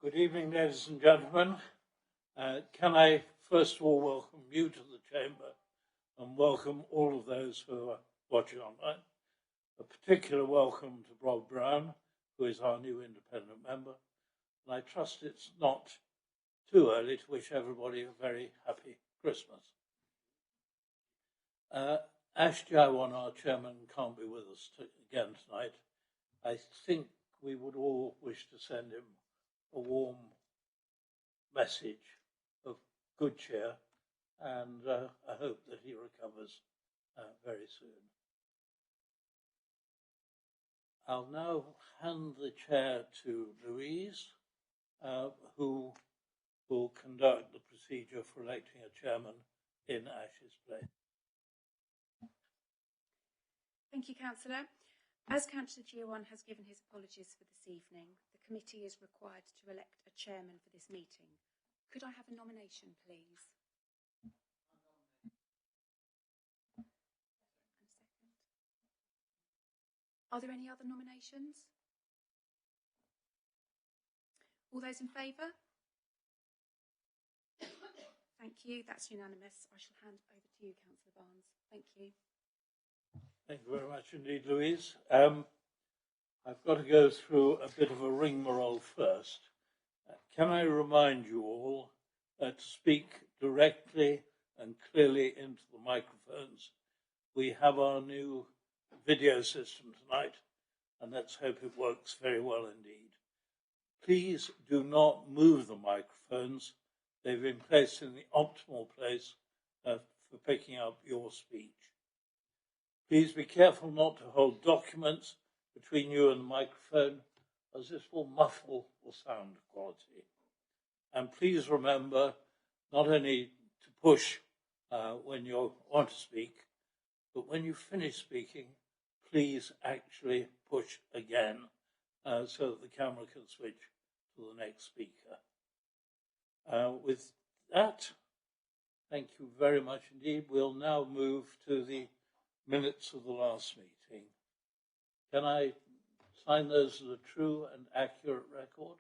Good evening, ladies and gentlemen. Can I first of all welcome you to the Chamber and welcome all of those who are watching online. A particular welcome to Bob Brown, who is our new independent member. And I trust it's not too early to wish everybody a very happy Christmas. Ash Jaiwan, our chairman, can't be with us again tonight. I think we would all wish to send him a warm message of good cheer, and I hope that he recovers very soon. I'll now hand the chair to Louise, who will conduct the procedure for electing a chairman in Ash's place. Thank you, Councillor. As Councillor Jaiwan has given his apologies for this evening, the committee is required to elect a chairman for this meeting. Could I have a nomination, please? Are there any other nominations? All those in favour? Thank you. That's unanimous. I shall hand over to you, Councillor Barnes. Thank you. Thank you very much indeed, Louise. I've got to go through a bit of a rigmarole first. Can I remind you all to speak directly and clearly into the microphones? We have our new video system tonight, and let's hope it works very well indeed. Please do not move the microphones. They've been placed in the optimal place for picking up your speech. Please be careful not to hold documents between you and the microphone, as this will muffle the sound quality. And please remember not only to push when you want to speak, but when you finish speaking, please actually push again so that the camera can switch to the next speaker. With that, thank you very much indeed. We'll now move to the minutes of the last meeting. Can I sign those as a true and accurate record?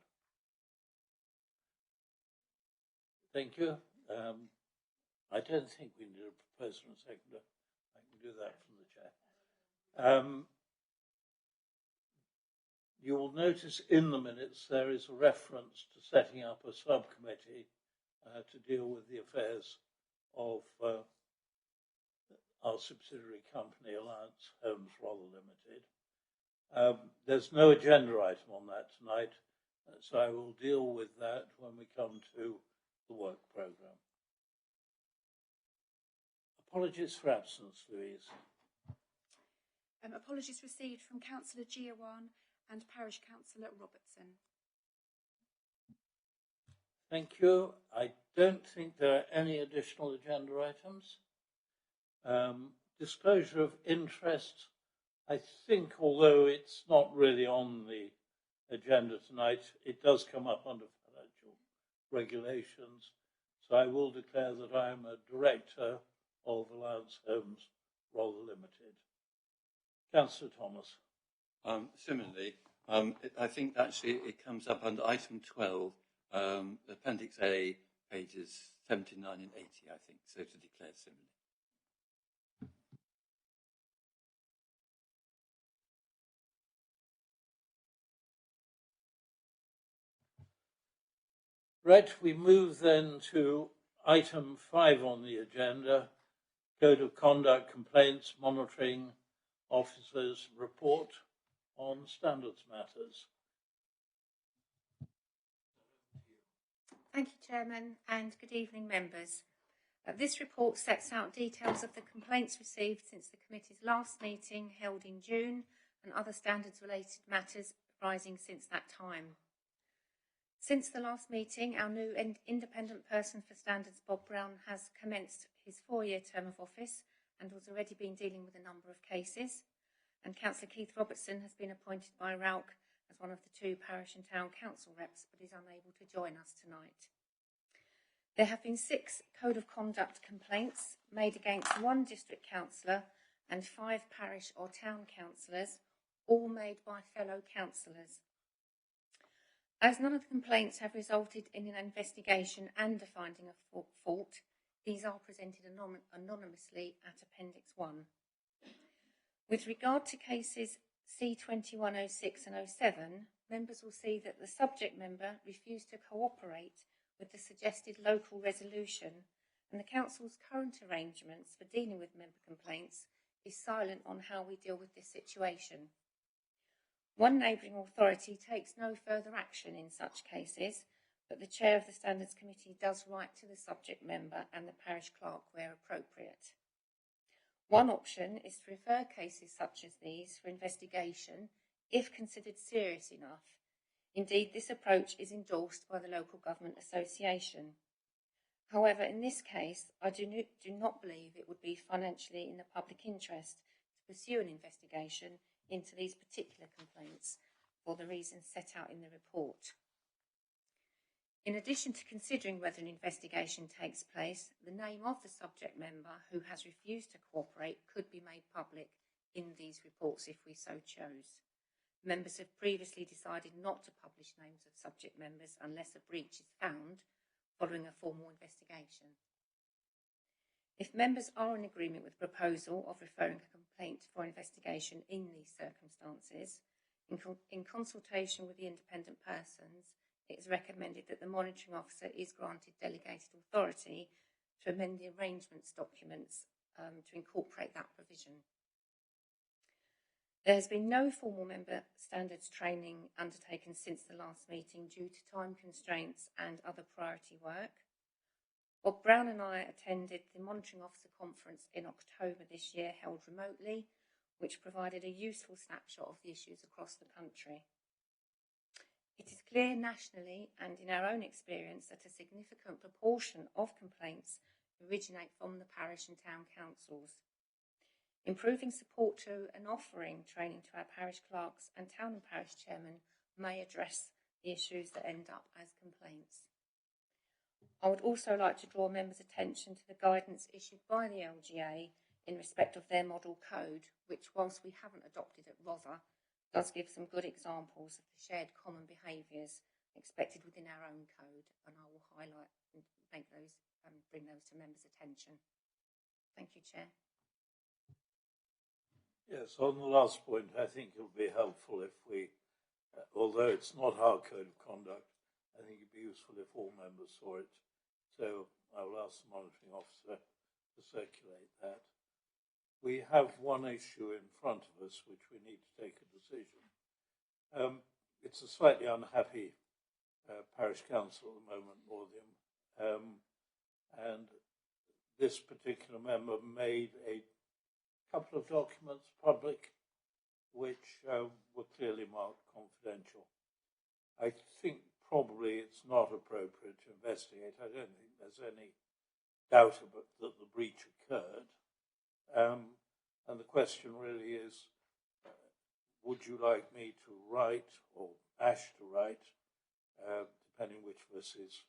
Thank you. I don't think we need a proposer and a seconder. I can do that from the chair. You will notice in the minutes there is a reference to setting up a subcommittee to deal with the affairs of our subsidiary company, Alliance Homes Rather Limited. There's no agenda item on that tonight, so I will deal with that when we come to the work programme. Apologies for absence, Louise. Apologies received from Councillor Jaiwan and Parish Councillor Robertson. Thank you. I don't think there are any additional agenda items. Disclosure of interest, I think, although it's not really on the agenda tonight, it does come up under financial regulations. So I will declare that I am a director of Alliance Homes Rather Limited. Councillor Thomas. Similarly, I think actually it comes up under item 12, Appendix A, pages 79 and 80, I think, so to declare similarly. Right, we move then to item 5 on the agenda, Code of Conduct Complaints Monitoring Officers Report on Standards Matters. Thank you, Chairman, and good evening, members. This report sets out details of the complaints received since the committee's last meeting held in June and other standards-related matters arising since that time. Since the last meeting, our new independent person for standards, Bob Brown, has commenced his 4-year term of office and has already been dealing with a number of cases. And Councillor Keith Robertson has been appointed by RALC as one of the 2 parish and town council reps, but is unable to join us tonight. There have been 6 code of conduct complaints made against 1 district councillor and 5 parish or town councillors, all made by fellow councillors. As none of the complaints have resulted in an investigation and a finding of fault, these are presented anonymously at Appendix 1. With regard to cases C2106 and 07, members will see that the subject member refused to cooperate with the suggested local resolution, and the Council's current arrangements for dealing with member complaints is silent on how we deal with this situation. One neighbouring authority takes no further action in such cases, but the Chair of the Standards Committee does write to the subject member and the parish clerk where appropriate. One option is to refer cases such as these for investigation if considered serious enough. Indeed, this approach is endorsed by the Local Government Association. However, in this case, I do not believe it would be financially in the public interest to pursue an investigation into these particular complaints for the reasons set out in the report. In addition to considering whether an investigation takes place, the name of the subject member who has refused to cooperate could be made public in these reports if we so chose. Members have previously decided not to publish names of subject members unless a breach is found following a formal investigation. If members are in agreement with the proposal of referring a complaint for investigation in these circumstances, in consultation with the independent persons, it is recommended that the monitoring officer is granted delegated authority to amend the arrangements documents to incorporate that provision. There has been no formal member standards training undertaken since the last meeting due to time constraints and other priority work. Bob Brown and I attended the Monitoring Officer Conference in October this year, held remotely, which provided a useful snapshot of the issues across the country. It is clear nationally and in our own experience that a significant proportion of complaints originate from the parish and town councils. Improving support to and offering training to our parish clerks and town and parish chairmen may address the issues that end up as complaints. I would also like to draw members' attention to the guidance issued by the LGA in respect of their model code, which, whilst we haven't adopted at ROSA, does give some good examples of the shared common behaviours expected within our own code, and I will highlight and make those bring those to members' attention. Thank you, Chair. Yes, on the last point, I think it would be helpful if we, although it's not our code of conduct, I think it would be useful if all members saw it. So I will ask the monitoring officer to circulate that. We have one issue in front of us which we need to take a decision. It's a slightly unhappy parish council at the moment, Morthiam, and this particular member made a couple of documents public which were clearly marked confidential. I think probably it's not appropriate to investigate. I don't think there's any doubt about that the breach occurred. And the question really is, would you like me to write, or Ash to write, depending which of us is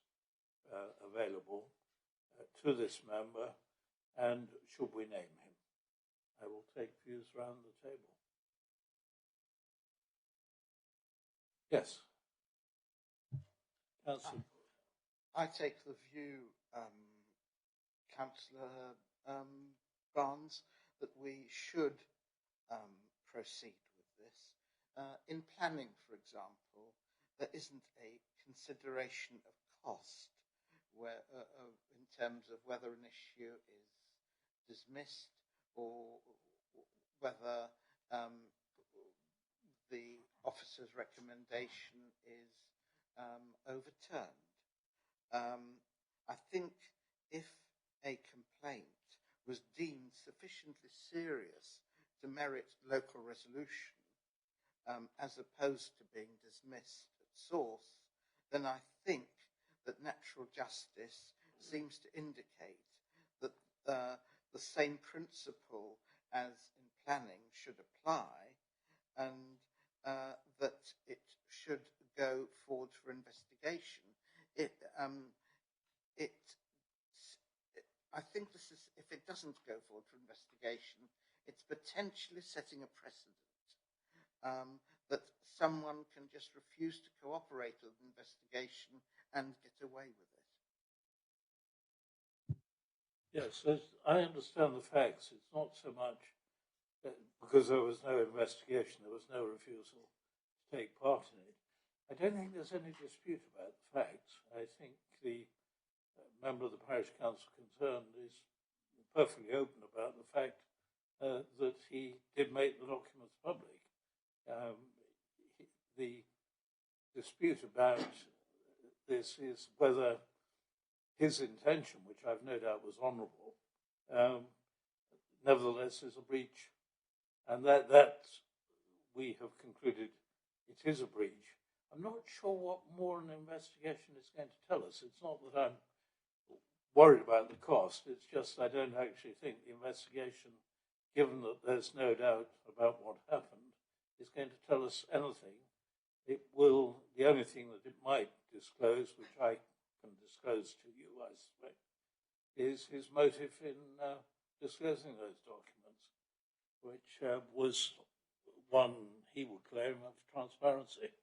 available, to this member, and should we name him? I will take views round the table. Yes. Councillor. I take the view, Councillor Barnes, that we should proceed with this. In planning, for example, there isn't a consideration of cost where, in terms of whether an issue is dismissed or whether the officer's recommendation is overturned. I think if a complaint was deemed sufficiently serious to merit local resolution, as opposed to being dismissed at source, then I think that natural justice seems to indicate that the same principle as in planning should apply, and that it should go forward for investigation. I think this is, if it doesn't go forward for investigation, it's potentially setting a precedent that someone can just refuse to cooperate with an investigation and get away with it? Yes, I understand the facts. It's not so much because there was no investigation, there was no refusal to take part in it. I don't think there's any dispute about the facts. I think the member of the parish council concerned is perfectly open about the fact that he did make the documents public. The dispute about this is whether his intention, which I've no doubt was honourable, nevertheless is a breach. And that we have concluded it is a breach. I'm not sure what more an investigation is going to tell us. It's not that I'm worried about the cost. It's just I don't actually think the investigation, given that there's no doubt about what happened, is going to tell us anything. It will, the only thing that it might disclose, which I can disclose to you, I suspect, is his motive in disclosing those documents, which was one he would claim of transparency.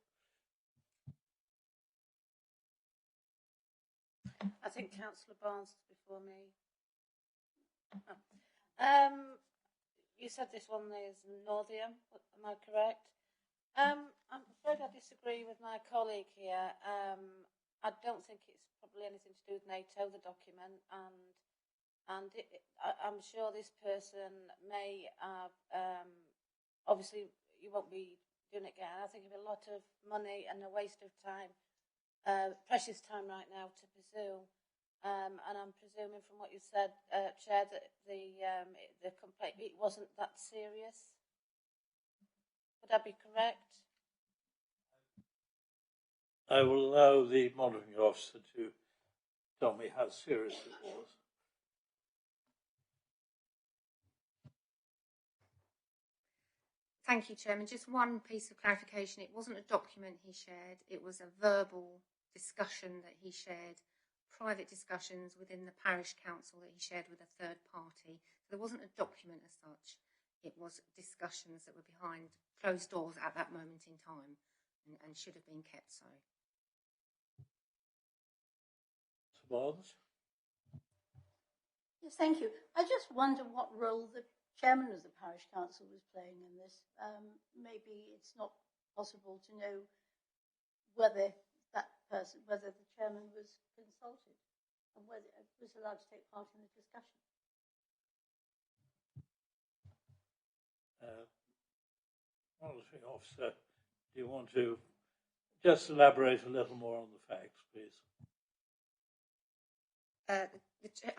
I think Councillor Barnes is before me. You said this one is Northium, am I correct? I'm afraid I disagree with my colleague here. I don't think it's probably anything to do with NATO, the document, and I'm sure this person may have, obviously you won't be doing it again. I think it'd be a lot of money and a waste of time, precious time right now to pursue. And I'm presuming from what you said, Chair, that the complaint, it wasn't that serious. Would that be correct? I will allow the monitoring officer to tell me how serious it was. Thank you, Chairman. Just one piece of clarification. It wasn't a document he shared. It was a verbal discussion that he shared, private discussions within the parish council that he shared with a third party. So there wasn't a document as such. It was discussions that were behind closed doors at that moment in time and should have been kept so. Barnes? Yes, thank you. I just wonder what role the chairman of the parish council was playing in this. Maybe it's not possible to know whether whether the chairman was consulted and whether it was allowed to take part in the discussion. Monitoring officer, do you want to just elaborate a little more on the facts, please? I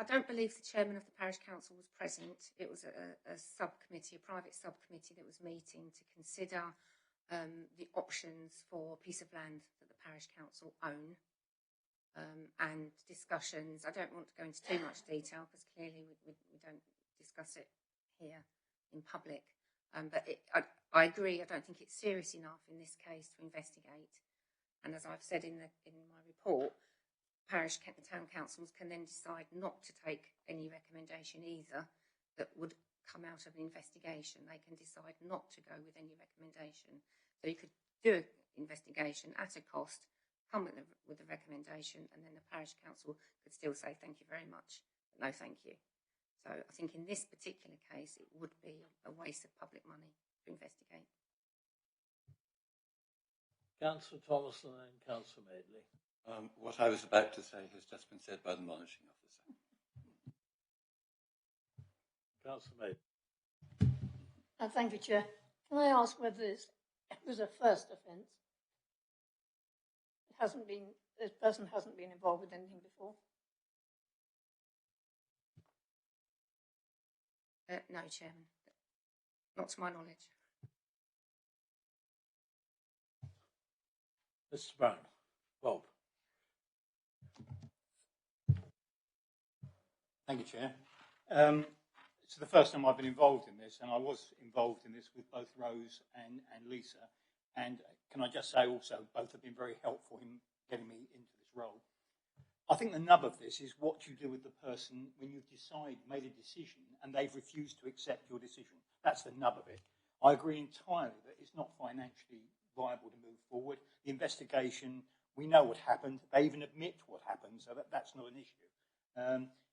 don't believe the chairman of the parish council was present. It was a subcommittee, a private subcommittee that was meeting to consider the options for a piece of land that the parish council own and discussions. I don't want to go into too much detail because clearly we don't discuss it here in public. But I agree, I don't think it's serious enough in this case to investigate. And as I've said in my report, the town councils can then decide not to take any recommendation either that would come out of an investigation. They can decide not to go with any recommendation. So you could do an investigation at a cost, come with a recommendation, and then the parish council could still say thank you very much, but no thank you. So I think in this particular case, it would be a waste of public money to investigate. Councillor Thomas and then Councillor Madeley. What I was about to say has just been said by the monitoring officer. Councillor Madeley. Thank you, Chair. Can I ask whether this was a first offence? This person hasn't been involved with anything before? No, Chairman, not to my knowledge. Mr. Brown. Bob. Thank you, Chair. It's the first time I've been involved in this, and I was involved in this with both Rose and Lisa. And can I just say also, both have been very helpful in getting me into this role. I think the nub of this is what you do with the person when you've made a decision and they've refused to accept your decision. That's the nub of it. I agree entirely that it's not financially viable to move forward. The investigation, we know what happened. They even admit what happened, so that's not an issue.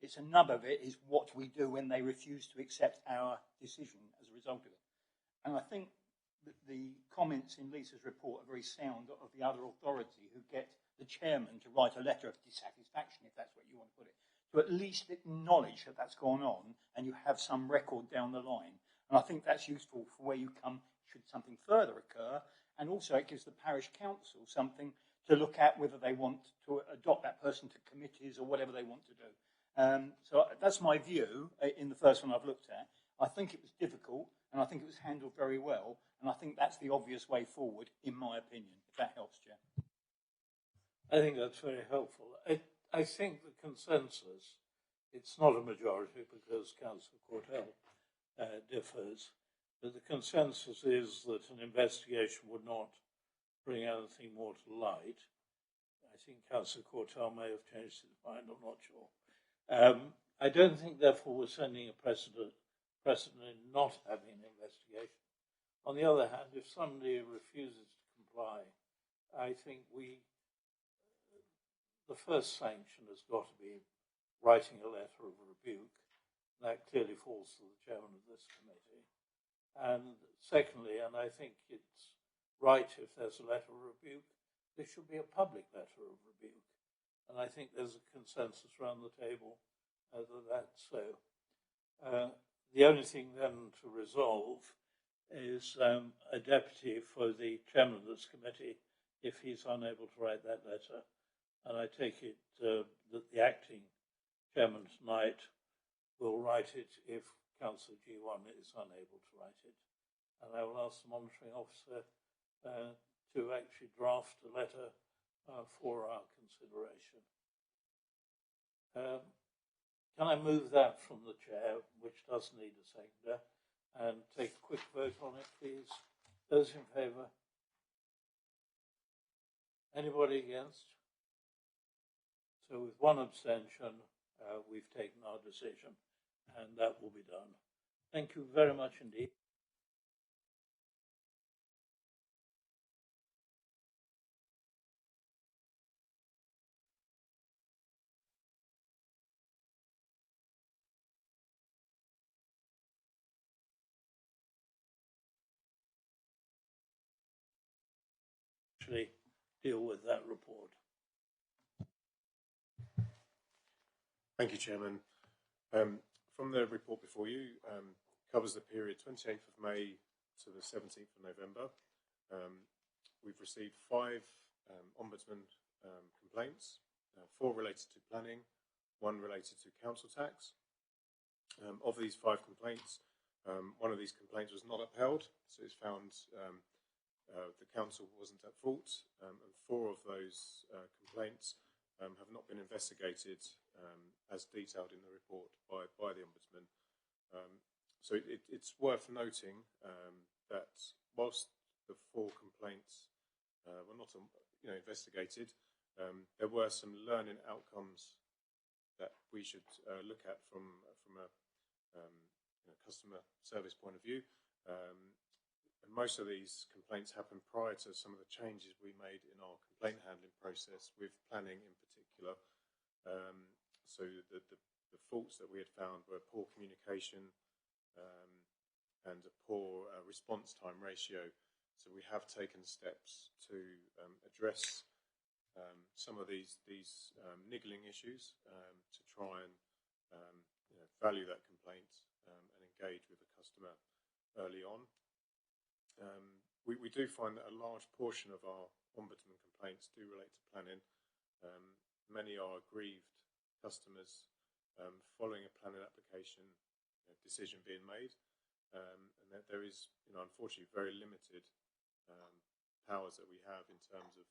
It's another of it is what we do when they refuse to accept our decision as a result of it. And I think that the comments in Lisa's report are very sound of the other authority who get the chairman to write a letter of dissatisfaction, if that's what you want to put it, to at least acknowledge that that's gone on and you have some record down the line. And I think that's useful for where you come should something further occur. And also it gives the parish council something to look at whether they want to adopt that person to committees or whatever they want to do. So that's my view in the first one I've looked at. I think it was difficult and I think it was handled very well. And I think that's the obvious way forward, in my opinion, if that helps, Chair. I think that's very helpful. I think the consensus, it's not a majority because Councillor Courtell differs, but the consensus is that an investigation would not bring anything more to light. I think Councillor Courtell may have changed his mind, I'm not sure. I don't think, therefore, we're sending a precedent in not having an investigation. On the other hand, if somebody refuses to comply, I think the first sanction has got to be writing a letter of rebuke. That clearly falls to the chairman of this committee. And secondly, and I think it's right if there's a letter of rebuke, there should be a public letter of rebuke. And I think there's a consensus around the table that that's so. The only thing then to resolve is a deputy for the chairman of this committee if he's unable to write that letter. And I take it that the acting chairman tonight will write it if Councillor G1 is unable to write it. And I will ask the monitoring officer to actually draft a letter for our consideration. Can I move that from the chair, which does need a seconder, and take a quick vote on it, please? Those in favour? Anybody against? So with one abstention, we've taken our decision, and that will be done. Thank you very much indeed. Actually deal with that report. Thank you, Chairman. From the report before you, covers the period 28th of May to the 17th of November. We've received 5 Ombudsman complaints, 4 related to planning, 1 related to council tax. Of these 5 complaints, 1 of these complaints was not upheld, so it's found the council wasn't at fault, and 4 of those complaints have not been investigated as detailed in the report by the Ombudsman. So it's worth noting that whilst the 4 complaints were not investigated, there were some learning outcomes that we should look at from a customer service point of view. And most of these complaints happened prior to some of the changes we made in our complaint handling process with planning in particular. So the faults that we had found were poor communication and a poor response time ratio. So we have taken steps to address some of these niggling issues to try and value that complaint and engage with the customer early on. We do find that a large portion of our Ombudsman complaints do relate to planning. Many are aggrieved customers following a planning application decision being made, and that there is, unfortunately, very limited powers that we have in terms of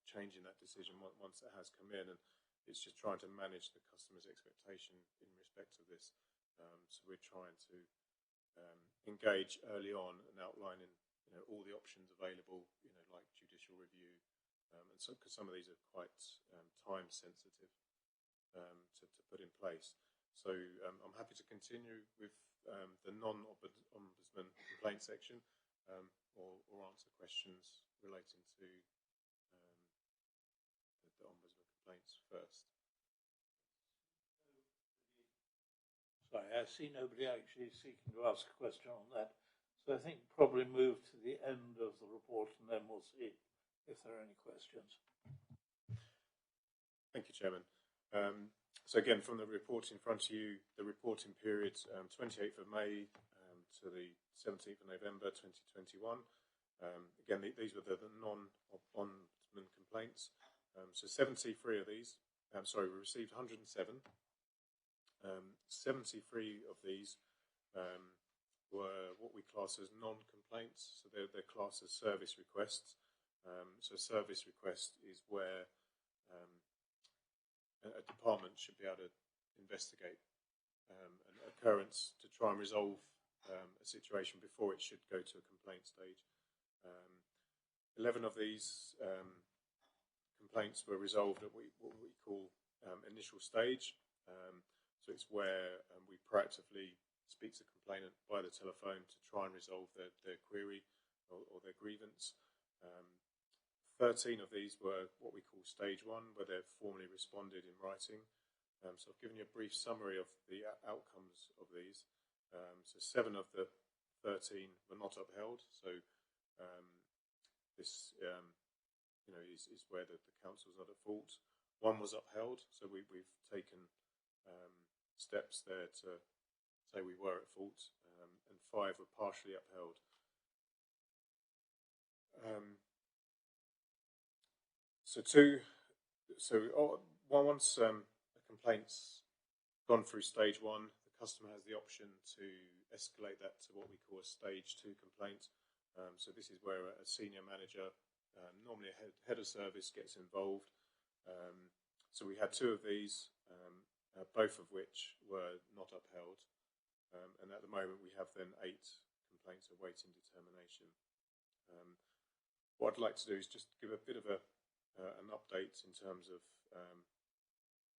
changing that decision once it has come in, and it's just trying to manage the customer's expectation in respect of this. So we're trying to engage early on and outlining all the options available, like judicial review, and so because some of these are quite time sensitive to put in place. So I'm happy to continue with the non-Ombudsman complaint section. or answer questions relating to the Ombudsman complaints first. Sorry, I see nobody actually seeking to ask a question on that. So I think probably move to the end of the report and then we'll see if there are any questions. Thank you, Chairman. So again, from the report in front of you, the reporting period 28th of May to the 17th of November 2021. Again, these were the non-Ombudsman complaints. So 73 of these, we received 107. 73 of these were what we class as non-complaints. So they're classed as service requests. So service request is where a department should be able to investigate an occurrence to try and resolve a situation before it should go to a complaint stage. 11 of these complaints were resolved at what we call initial stage. So it's where we proactively speak to the complainant by the telephone to try and resolve their query or their grievance. 13 of these were what we call stage one, where they've formally responded in writing. So I've given you a brief summary of the outcomes of these. So 7 of the 13 were not upheld. So this, is where the council's not at fault. 1 was upheld. So we've taken steps there to say we were at fault, and 5 were partially upheld. Once a complaint's gone through stage 1, the customer has the option to escalate that to what we call a stage 2 complaint. So this is where a senior manager, normally a head of service, gets involved. So we had 2 of these, both of which were not upheld. And at the moment we have then 8 complaints awaiting determination. What I'd like to do is just give a bit of an update in terms of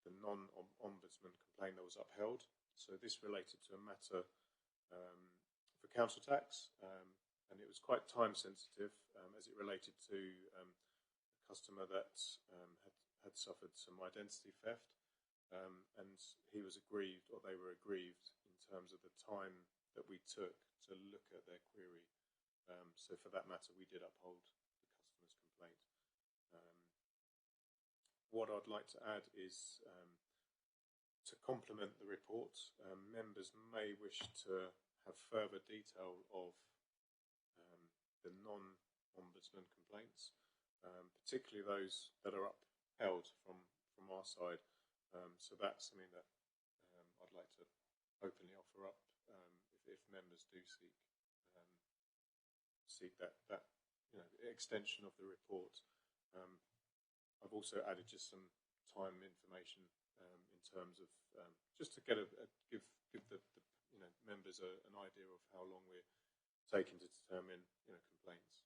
the non-Ombudsman complaint that was upheld. So this related to a matter for council tax, and it was quite time sensitive as it related to a customer that had suffered some identity theft, and he was aggrieved, or they were aggrieved, in terms of the time that we took to look at their query. So for that matter, we did uphold the customer's complaint. What I'd like to add is to complement the report, members may wish to have further detail of the non-Ombudsman complaints, particularly those that are upheld from our side. So that's something that I'd like to openly offer up if members do seek that extension of the report. I've also added just some time information in terms of just to give the members an idea of how long we're taking to determine complaints.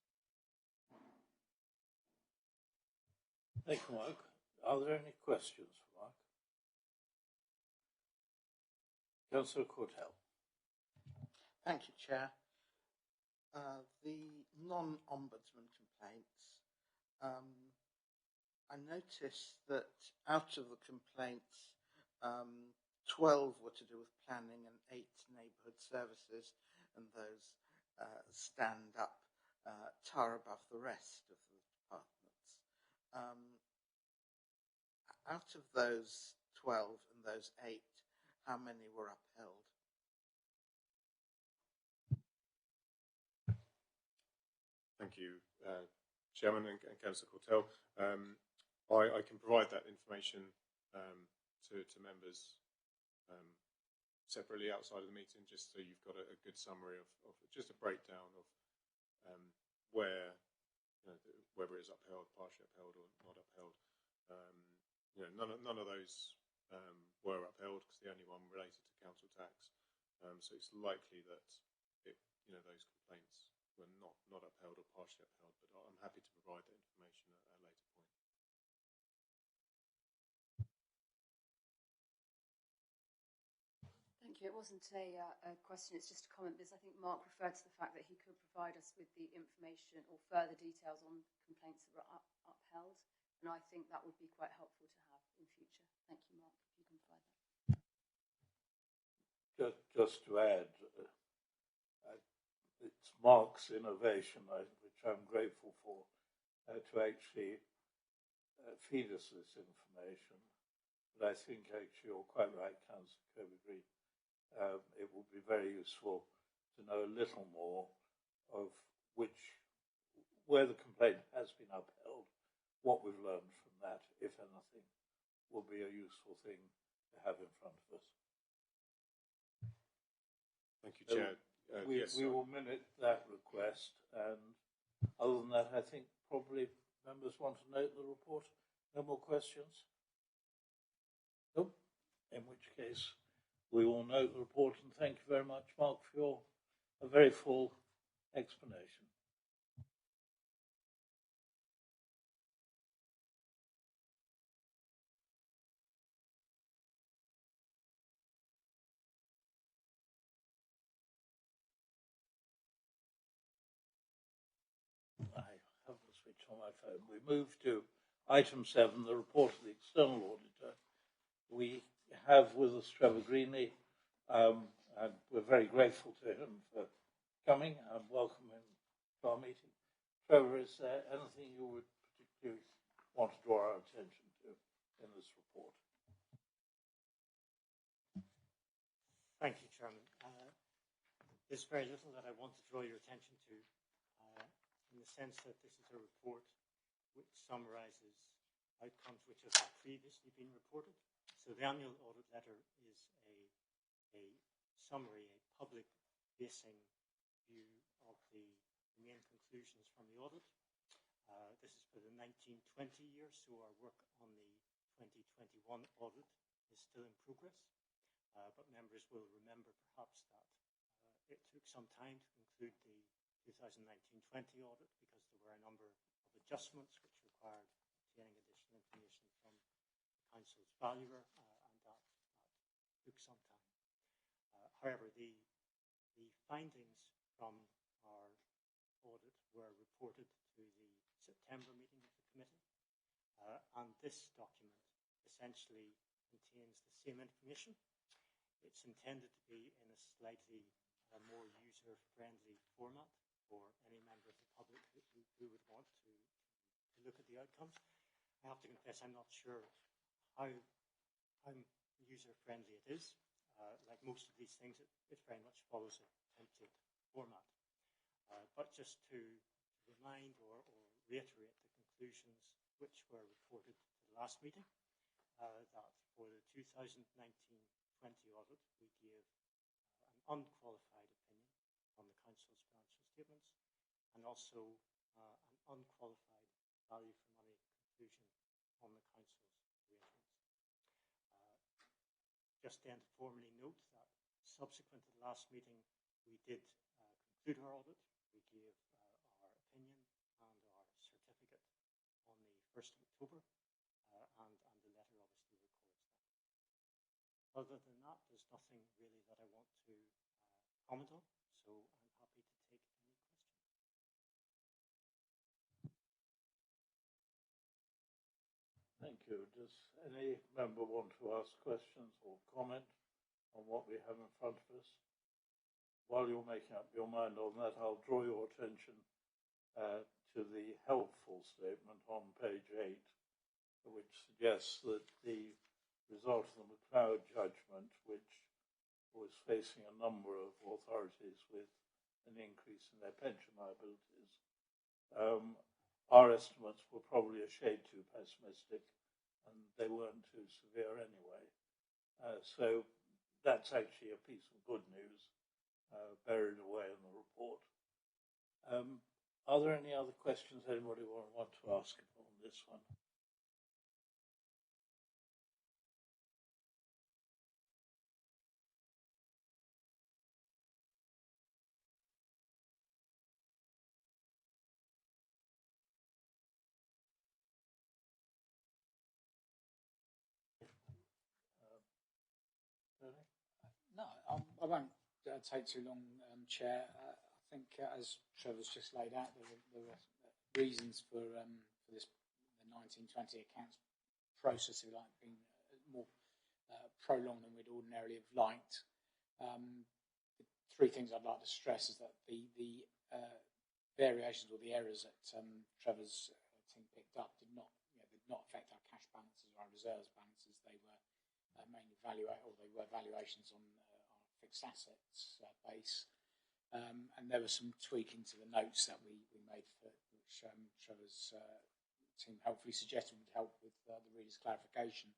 Thank you, Mark. Are there any questions for Mark? Councillor Courtell. Thank you, Chair. The non-Ombudsman complaints, I noticed that out of the complaints, 12 were to do with planning and 8 neighbourhood services, and those stand up tar above the rest of the departments. Out of those 12 and those 8, how many were upheld? Thank you, Chairman and Councillor Courtell. I can provide that information to members separately outside of the meeting, just so you've got a good summary of just a breakdown of where, whether it's upheld, partially upheld, or not upheld. None of those were upheld, because the only one related to council tax. So it's likely that those complaints were not upheld or partially upheld, but I'm happy to provide that information at a later point. Thank you. It wasn't a question, it's just a comment, because I think Mark referred to the fact that he could provide us with the information or further details on complaints that were upheld, and I think that would be quite helpful to have in future. Thank you, Mark, if you can provide that. Just to add, it's Mark's innovation, which I'm grateful for, to actually feed us this information. But I think actually you're quite right, Councillor Kirby-Green. It would be very useful to know a little more of where the complaint has been upheld, what we've learned from that, if anything, will be a useful thing to have in front of us. Thank you, Chair. We will minute that request, and other than that, I think probably members want to note the report. No more questions? Nope. In which case, we will note the report, and thank you very much, Mark, for a very full explanation. I haven't switched on my phone. We move to item 7, the report of the external auditor. We have with us Trevor Greenley, and we're very grateful to him for coming and welcome him to our meeting. Trevor, is there anything you would particularly want to draw our attention to in this report? Thank you, Chairman. There's very little that I want to draw your attention to, in the sense that this is a report which summarises outcomes which have previously been reported. So the annual audit letter is a summary, a public-facing view of the main conclusions from the audit. This is for the 1920 year, so our work on the 2021 audit is still in progress. But members will remember perhaps that it took some time to conclude the 2019-20 audit because there were a number of adjustments which required obtaining additional information from the Council's valuer, and that took some time. However, the findings from our audit were reported to the September meeting of the committee, and this document essentially contains the same information. It's intended to be in a slightly more user-friendly format for any member of the public who would want to look at the outcomes. I have to confess I'm not sure how user-friendly it is. Like most of these things, it very much follows a template format. But just to remind or reiterate the conclusions which were reported to the last meeting, that for the 2019-20 audit, we gave an unqualified opinion on the Council's financial statements, and also an unqualified value for money conclusion on the Council's arrangements. Just then to formally note that subsequent to the last meeting, we did conclude our audit. We gave our opinion and our certificate on the 1st of October, and the letter obviously records that. Other than that, there's nothing really that I want to comment on, so I'm happy to take any questions. Thank you. Does any member want to ask questions or comment on what we have in front of us? While you're making up your mind on that, I'll draw your attention to the helpful statement on page 8, which suggests that the result of the McLeod judgment, which was facing a number of authorities with an increase in their pension liabilities, our estimates were probably a shade too pessimistic, and they weren't too severe anyway. So that's actually a piece of good news buried away in the report. Are there any other questions anybody want to ask on this one? No, I won't take too long, Chair. I think, as Trevor's just laid out, there were reasons for this, the 1920 accounts process, if you like, being more prolonged than we'd ordinarily have liked. The three things I'd like to stress is that the variations or the errors that Trevor's team picked up did not affect our cash balances or our reserves balances. They were mainly valuations on our fixed assets base. And there was some tweaking to the notes that we made, which Trevor's team helpfully suggested would help with the reader's clarification.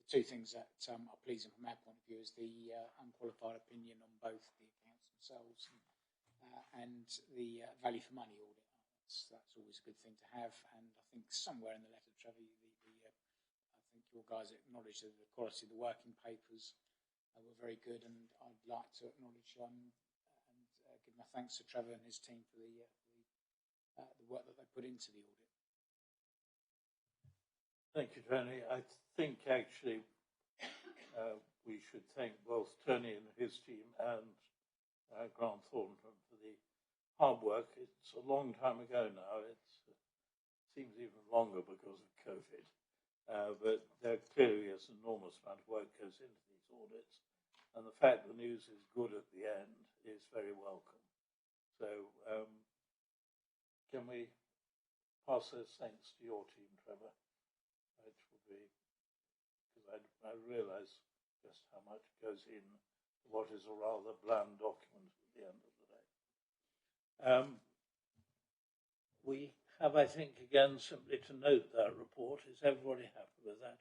The two things that are pleasing from our point of view is the unqualified opinion on both the accounts themselves and the value for money audit. That's always a good thing to have. And I think somewhere in the letter, Trevor, I think your guys acknowledged that the quality of the working papers were very good, and I'd like to acknowledge and give my thanks to Trevor and his team for the work that they put into the audit. Thank you, Tony. I think actually we should thank both Tony and his team and Grant Thornton for the hard work. It's a long time ago now. It seems even longer because of COVID. But there clearly is an enormous amount of work goes into these audits. And the fact the news is good at the end is very welcome. So can we pass those thanks to your team, Trevor? Which would be, because I realise just how much goes in to what is a rather bland document at the end of the day. We have, I think, again, simply to note that report. Is everybody happy with that?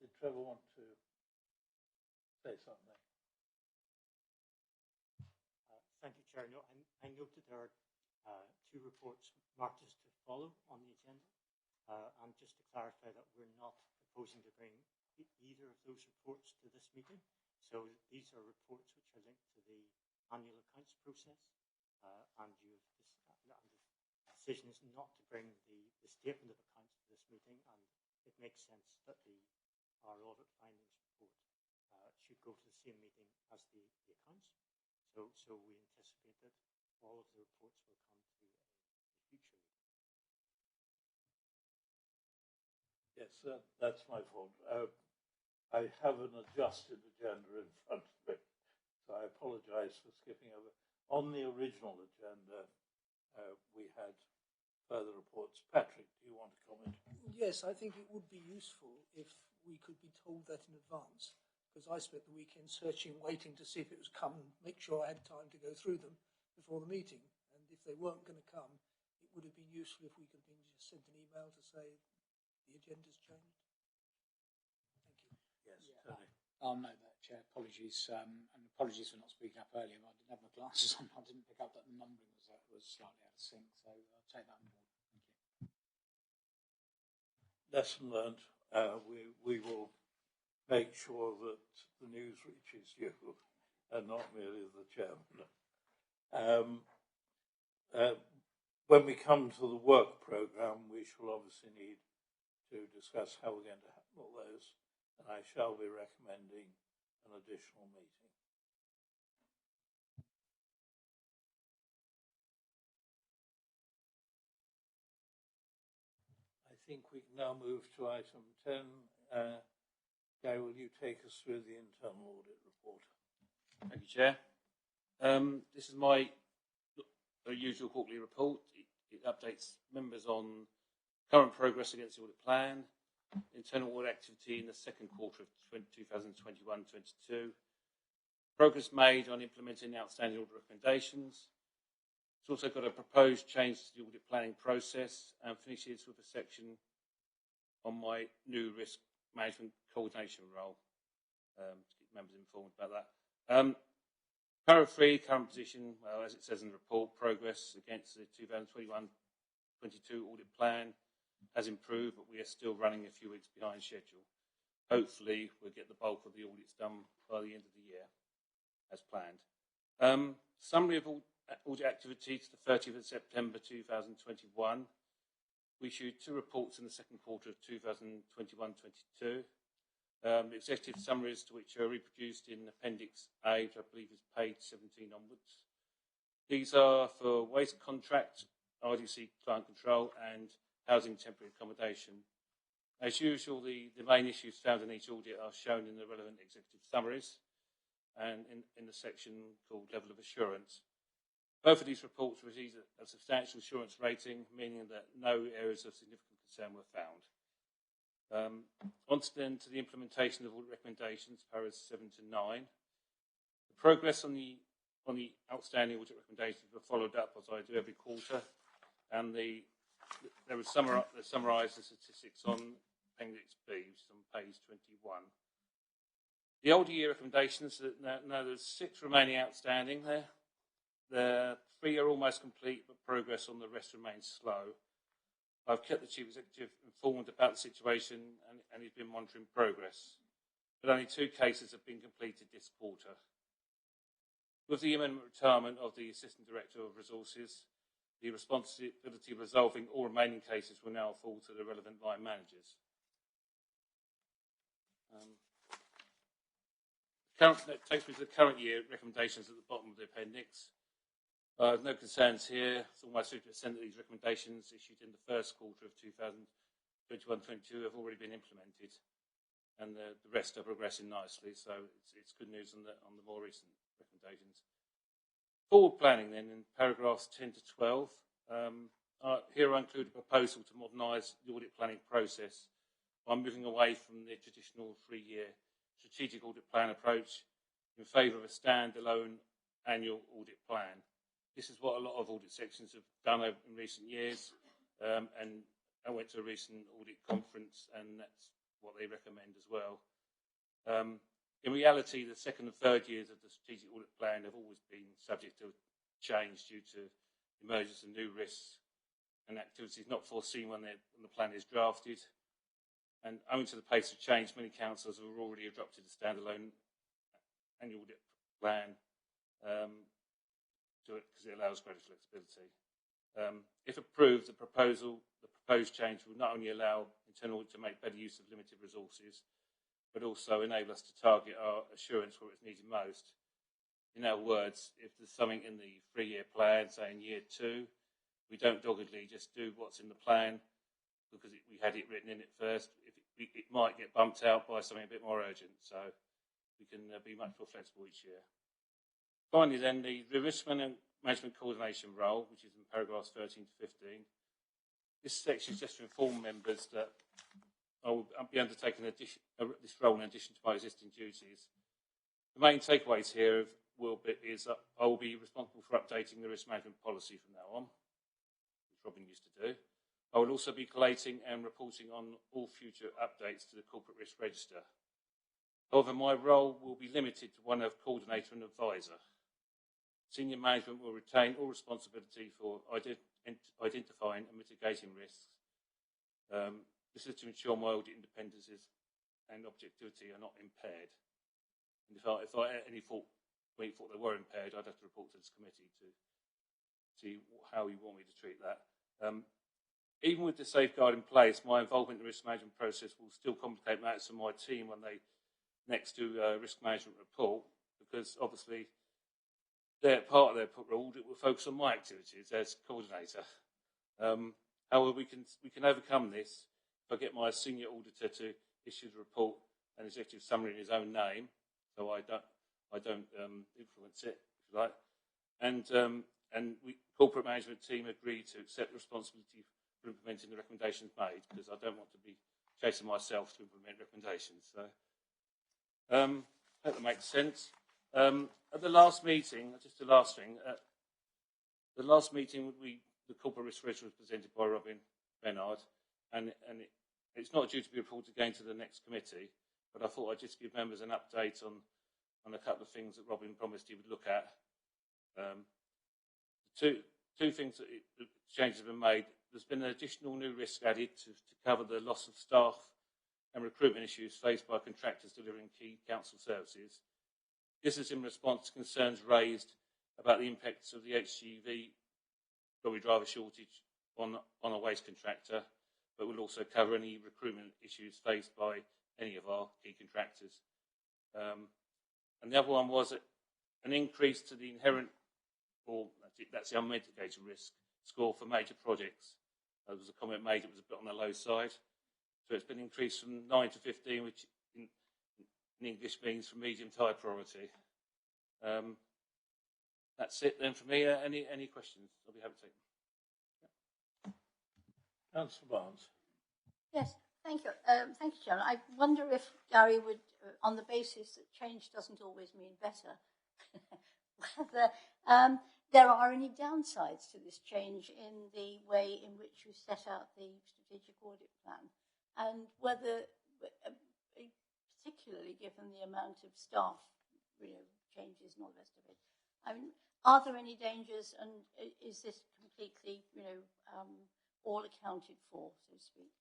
Did Trevor want to say something? Thank you, Chair. No, I noted there are two reports marked as to follow on the agenda. And just to clarify that we're not proposing to bring either of those reports to this meeting. So these are reports which are linked to the annual accounts process. And the decision is not to bring the statement of accounts to this meeting. And it makes sense that our audit findings report should go to the same meeting as the accounts. So we anticipate that all of the reports will come to a future meeting. Yes, that's my fault. I have an adjusted agenda in front of me, so I apologise for skipping over. On the original agenda, we had further reports. Patrick, do you want to comment? Yes, I think it would be useful if we could be told that in advance, because I spent the weekend searching, waiting to see if it was coming, make sure I had time to go through them before the meeting. And if they weren't going to come, it would have been useful if we could have been just sent an email to say the agenda's changed. Thank you. Yes, yeah, I'll note that, Chair. Apologies, and apologies for not speaking up earlier. I didn't have my glasses on. I didn't pick up that the numbering was slightly out of sync, so I'll take that on board. Thank you. Lesson learned. We will make sure that the news reaches you and not merely the chairman. When we come to the work programme, we shall obviously need to discuss how we're going to handle those, and I shall be recommending an additional meeting. I think we can now move to item 10. Gary, will you take us through the internal audit report? Thank you, Chair. This is my usual quarterly report. It updates members on current progress against the audit plan, internal audit activity in the second quarter of 2021-22, progress made on implementing the outstanding audit recommendations. It's also got a proposed change to the audit planning process, and finishes with a section on my new risk management coordination role, to keep members informed about that. Para 3, current position, well, as it says in the report, progress against the 2021-22 audit plan has improved, but we are still running a few weeks behind schedule. Hopefully, we'll get the bulk of the audits done by the end of the year, as planned. Summary of audit activity to the 30th of September 2021. We issued 2 reports in the second quarter of 2021-22. The executive summaries to which are reproduced in Appendix A, which I believe is page 17 onwards. These are for waste contract, RDC client control, and housing temporary accommodation. As usual, the main issues found in each audit are shown in the relevant executive summaries and in the section called level of assurance. Both of these reports received a substantial assurance rating, meaning that no areas of significant concern were found. On to the implementation of audit recommendations, paras 7 to 9. The progress on the outstanding audit recommendations were followed up, as I do every quarter, and they summarise the statistics on Appendix B, which is on page 21. The older year recommendations, now there's 6 remaining outstanding there. The 3 are almost complete, but progress on the rest remains slow. I've kept the Chief Executive informed about the situation and he's been monitoring progress. But only 2 cases have been completed this quarter. With the imminent retirement of the Assistant Director of Resources, the responsibility of resolving all remaining cases will now fall to the relevant line managers. That takes me to the current year recommendations at the bottom of the appendix. No concerns here. It's almost 50% of these recommendations issued in the first quarter of 2021-22 have already been implemented, and the rest are progressing nicely. So it's good news on the more recent recommendations. Forward planning then in paragraphs 10 to 12. Here I include a proposal to modernise the audit planning process by moving away from the traditional 3-year strategic audit plan approach in favour of a standalone annual audit plan. This is what a lot of audit sections have done in recent years, and I went to a recent audit conference and that's what they recommend as well. In reality, the second and third years of the strategic audit plan have always been subject to change due to the emergence of new risks and activities not foreseen when the plan is drafted. And owing to the pace of change, many councils have already adopted a standalone annual audit plan because it allows greater flexibility. If approved, the proposed change will not only allow internal audit to make better use of limited resources, but also enable us to target our assurance where it's needed most. In other words, if there's something in the 3-year plan, say in year 2, we don't doggedly just do what's in the plan because we had it written in it first. It might get bumped out by something a bit more urgent, so we can be much more flexible each year. Finally then, the risk management coordination role, which is in paragraphs 13 to 15. This section is just to inform members that I will be undertaking this role in addition to my existing duties. The main takeaways here is that I will be responsible for updating the risk management policy from now on, which Robin used to do. I will also be collating and reporting on all future updates to the corporate risk register. However, my role will be limited to one of coordinator and advisor. Senior management will retain all responsibility for identifying and mitigating risks. This is to ensure my audit independence and objectivity are not impaired. And if I at any point thought they were impaired, I'd have to report to this committee to see how you want me to treat that. Even with the safeguard in place, my involvement in the risk management process will still complicate matters for my team when they next do a risk management report, because obviously part of their audit will focus on my activities as coordinator. However, we can overcome this if I get my senior auditor to issue the report and executive summary in his own name, so I don't influence it, if you like. And corporate management team agreed to accept the responsibility for implementing the recommendations made, because I don't want to be chasing myself to implement recommendations. So, hope that makes sense. At the last meeting, just the last thing, the corporate risk register was presented by Robin Bernard, and it's not due to be reported again to the next committee, but I thought I'd just give members an update on on a couple of things that Robin promised he would look at. Two things that changes have been made. There's been an additional new risk added to cover the loss of staff and recruitment issues faced by contractors delivering key council services. This is in response to concerns raised about the impacts of the HGV lorry driver shortage on a waste contractor, but will also cover any recruitment issues faced by any of our key contractors. And the other one was an increase to the inherent, or that's the unmitigated risk score for major projects. There was a comment made, it was a bit on the low side. So it's been increased from 9 to 15, which in English means from medium to high priority. That's it then for me. Any questions? I'll be happy to take them. Councillor Barnes. Yes, thank you. Thank you, Chairman. I wonder if Gary would, on the basis that change doesn't always mean better, whether there are any downsides to this change in the way in which you set out the strategic audit plan, and whether, particularly given the amount of staff, changes and all the rest of it, I mean, are there any dangers, and is this completely, all accounted for, so to speak?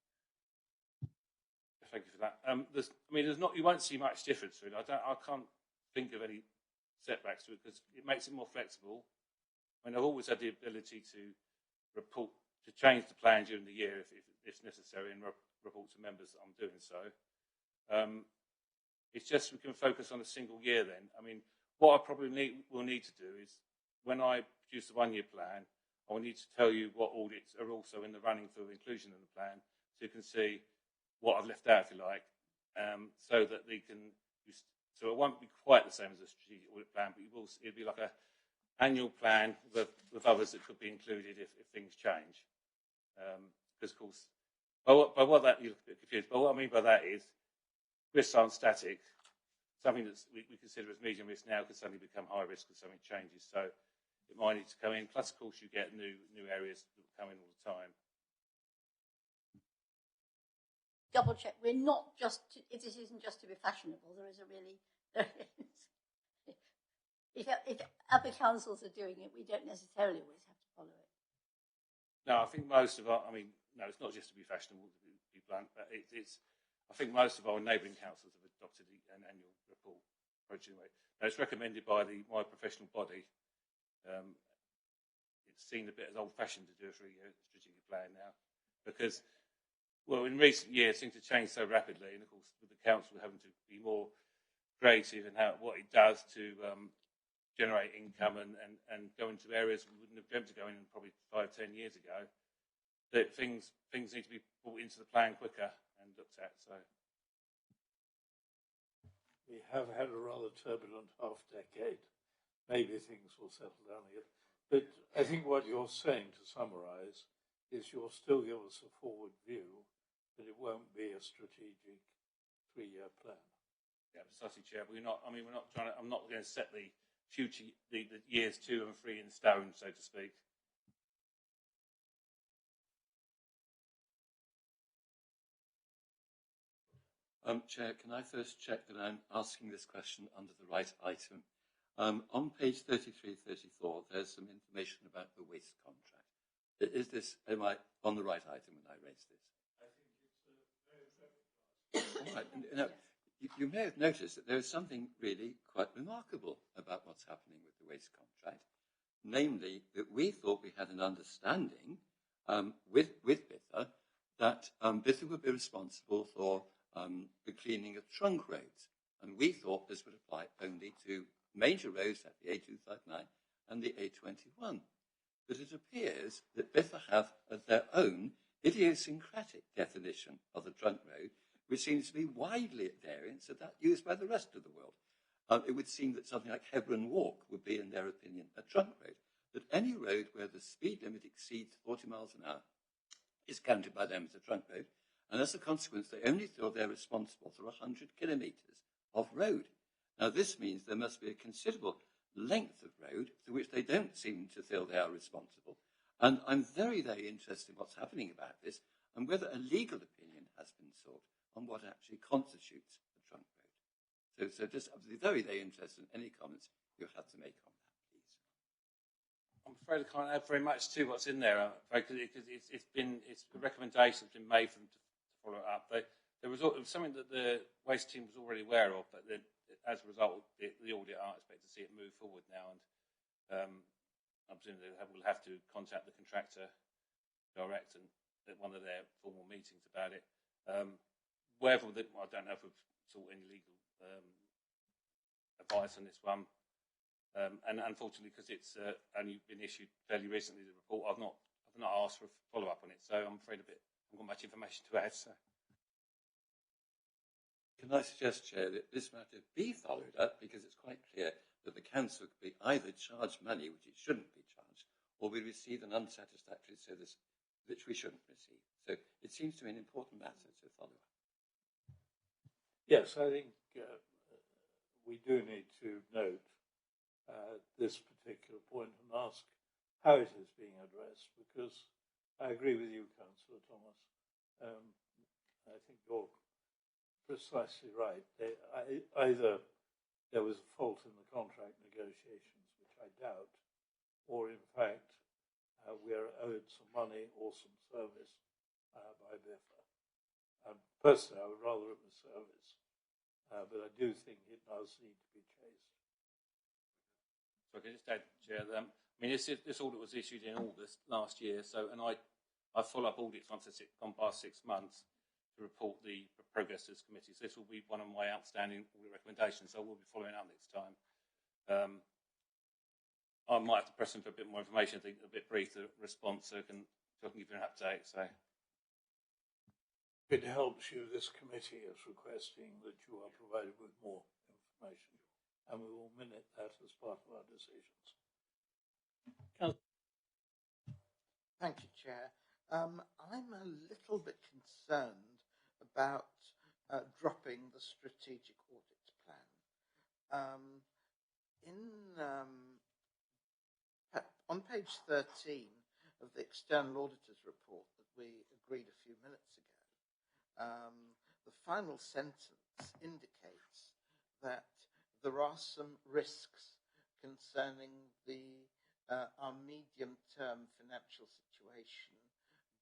Thank you for that. There's not. You won't see much difference really. I can't think of any setbacks to it because it makes it more flexible. I mean, I've always had the ability to change the plan during the year if necessary, and report to members that I'm doing so. It's just we can focus on a single year then. I mean, what I probably will need to do is when I produce the 1 year plan, I will need to tell you what audits are also in the running for inclusion in the plan, so you can see what I've left out, if you like, so that they can. So it won't be quite the same as a strategic audit plan, but it'll be like an annual plan with others that could be included if things change. Because of course, by what that you look a bit confused. But what I mean by that is risks aren't static. Something that we consider as medium risk now could suddenly become high risk if something changes. So it might need to come in. Plus, of course, you get new areas that come in all the time. Double check. We're not just. This isn't just to be fashionable. There is a really. If other councils are doing it, we don't necessarily always have to follow it. No, I think most of our. I mean, no, it's not just to be fashionable. To be blunt, but it's. I think most of our neighbouring councils have adopted an annual report approach anyway. Now, it's recommended by my professional body. It's seen a bit as old-fashioned to do a 3-year strategic plan now, because. Well, in recent years, things have changed so rapidly, and of course, with the council having to be more creative in what it does to generate income and go into areas we wouldn't have dreamt to go in probably 5-10 years ago, that things need to be brought into the plan quicker and looked at. So we have had a rather turbulent half-decade. Maybe things will settle down again. But I think what you're saying, to summarise, is you'll still give us a forward view, but it won't be a strategic 3-year plan. Yeah, precisely, Chair. We're not. I mean, we're not trying to. I'm not going to set the future, the years 2 and 3 in stone, so to speak. Chair, can I first check that I'm asking this question under the right item? On page 33-34, there's some information about the waste contract. Am I on the right item when I raise this? I think it's very right. Now, you may have noticed that there is something really quite remarkable about what's happening with the waste contract, namely that we thought we had an understanding with Biffa that Biffa would be responsible for the cleaning of trunk roads, and we thought this would apply only to major roads like the A259 and the A21. But it appears that Biffa have their own idiosyncratic definition of the trunk road, which seems to be widely at variance of that used by the rest of the world. It would seem that something like Hebron Walk would be, in their opinion, a trunk road. That any road where the speed limit exceeds 40 miles an hour is counted by them as a trunk road, and as a consequence, they only feel they're responsible for 100 kilometres of road. Now, this means there must be a considerable length of road for which they don't seem to feel they are responsible. And I'm very, very interested in what's happening about this and whether a legal opinion has been sought on what actually constitutes a trunk road. So just very, very interested in any comments you have to make on that, please. I'm afraid I can't add very much to what's in there, because the recommendation's been made for them to follow it up. It was something that the waste team was already aware of, but as a result of the audit, I expect to see it move forward now, and I'm presuming we'll have to contact the contractor direct and at one of their formal meetings about it. I don't know if we've sought any legal advice on this one. And unfortunately, because it's only been issued fairly recently, the report, I've not asked for a follow-up on it, so I'm afraid I haven't got much information to add. So. Can I suggest, Chair, that this matter be followed up, because it's quite clear that the council could be either charged money, which it shouldn't be charged, or we receive an unsatisfactory service which we shouldn't receive. So it seems to me an important matter to follow up. Yes, I think we do need to note this particular point and ask how it is being addressed, because I agree with you, Councillor Thomas. I think you're precisely right. Either there was a fault in the contract negotiations, which I doubt, or in fact we are owed some money or some service by BIFA. Personally, I would rather it was service, but I do think it does need to be chased. So I can just add, Chair, I mean, this audit was issued in August last year, and I follow up audits once it's gone past 6 months to report the progress to this committee. So this will be one of my outstanding audit recommendations, so I will be following up next time. I might have to press them for a bit more information, I think a bit brief, the response, so I can give you an update. So. It helps you, this committee is requesting that you are provided with more information, and we will minute that as part of our decisions. Thank you, Chair. I'm a little bit concerned about dropping the strategic audit plan. On page 13 of the external auditor's report that we agreed a few minutes ago, the final sentence indicates that there are some risks concerning our medium-term financial situation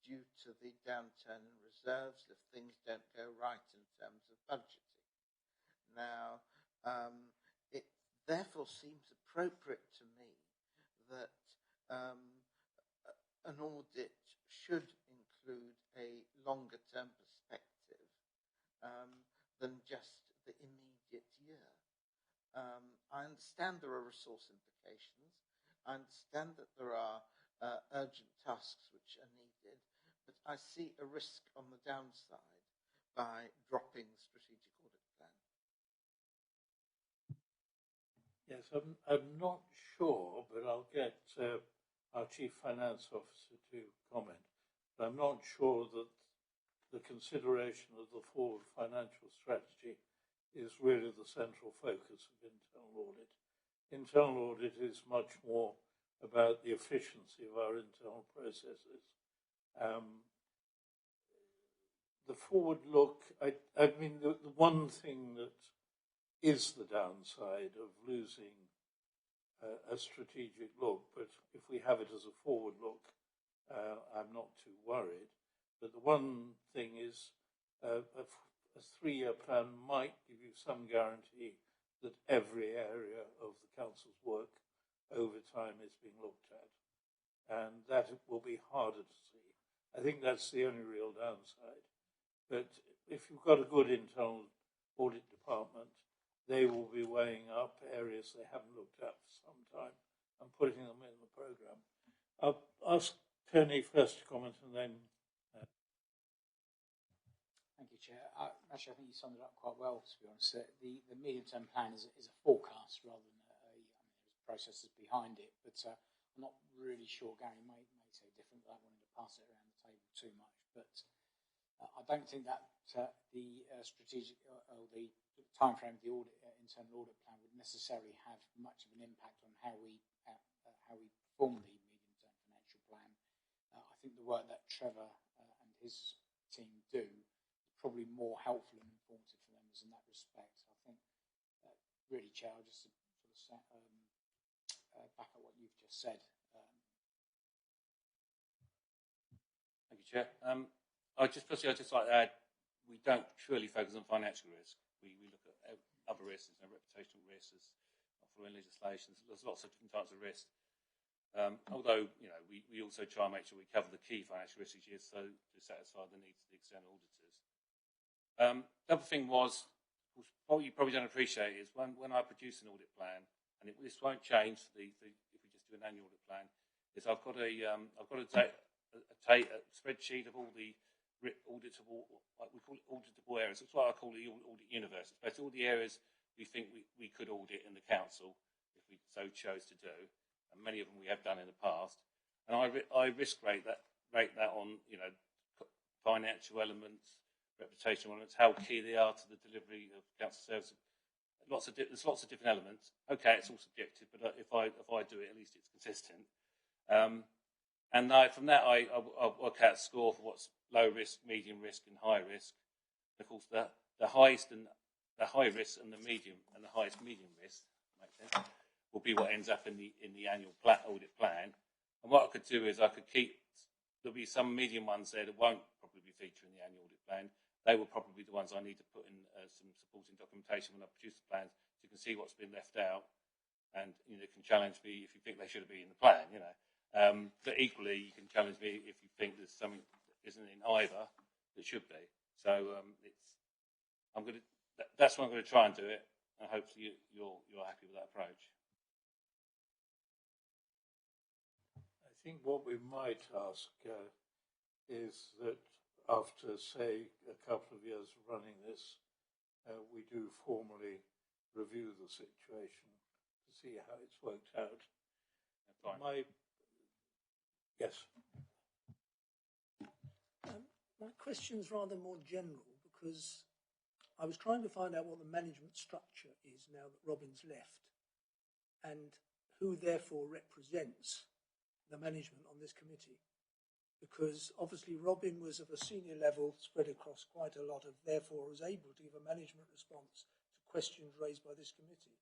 due to the downturn in reserves if things don't go right in terms of budgeting. Now, it therefore seems appropriate to me that an audit should include a longer-term perspective than just the immediate year. I understand there are resource implications. I understand that there are urgent tasks which are needed, but I see a risk on the downside by dropping the strategic audit plan. Yes, I'm not sure, but I'll get our Chief Finance Officer to comment. But I'm not sure that the consideration of the forward financial strategy is really the central focus of internal audit. Internal audit is much more about the efficiency of our internal processes. The forward look, I mean, the one thing that is the downside of losing a strategic look, but if we have it as a forward look, I'm not too worried. But the one thing is a 3-year plan might give you some guarantee that every area of the council's work over time is being looked at, and that will be harder to see. I think that's the only real downside. But if you've got a good internal audit department, they will be weighing up areas they haven't looked at for some time and putting them in the programme. I'll ask Tony first to comment and then... Thank you, Chair. Actually, I think you summed it up quite well, to be honest. The medium-term plan is a forecast rather than there's processes behind it, but I'm not really sure. Gary may say different, but I wanted to pass it around the table too much. But I don't think that the strategic or the timeframe of the audit, internal audit plan would necessarily have much of an impact on how we perform the medium-term financial plan. I think the work that Trevor and his team do is probably more helpful and informative for members in that respect. I think really, Chair, I'll just sort of back up what you've just said. Thank you, Chair. I'd just like to add, we don't purely focus on financial risk. We look at other risks, reputational risks, following legislation. There's lots of different types of risks. Although, we also try and make sure we cover the key financial risks each year so to satisfy the needs of the external auditors. The other thing was, what you probably don't appreciate is when I produce an audit plan, and this won't change if we just do an annual audit plan, is I've got a spreadsheet of all the auditable, like we call it auditable areas. It's what I call the audit universe. It's basically all the areas we think we could audit in the council if we so chose to do, and many of them we have done in the past. And I risk rate that on financial elements, reputational elements, how key they are to the delivery of council services. There's lots of different elements. Okay, it's all subjective, but if I do it, at least it's consistent. And from that, I'll work out a score for what's low risk, medium risk, and high risk. Of course, the highest and the high risk and the medium and the highest medium risk, makes sense, will be what ends up in the annual audit plan. And what I could do is I could there'll be some medium ones there that won't probably be featured in the annual audit plan. They will probably be the ones I need to put in some supporting documentation when I produce the plans, so you can see what's been left out, and you can challenge me if you think they should be in the plan. But equally, you can challenge me if you think there's something that isn't in either that should be. So that's what I'm going to try and do it, and hopefully you're happy with that approach. I think what we might ask is that after, say, a couple of years of running this, we do formally review the situation to see how it's worked out. Yes. My question's rather more general because I was trying to find out what the management structure is now that Robin's left and who therefore represents the management on this committee. Because obviously Robin was of a senior level spread across quite a lot of, therefore was able to give a management response to questions raised by this committee.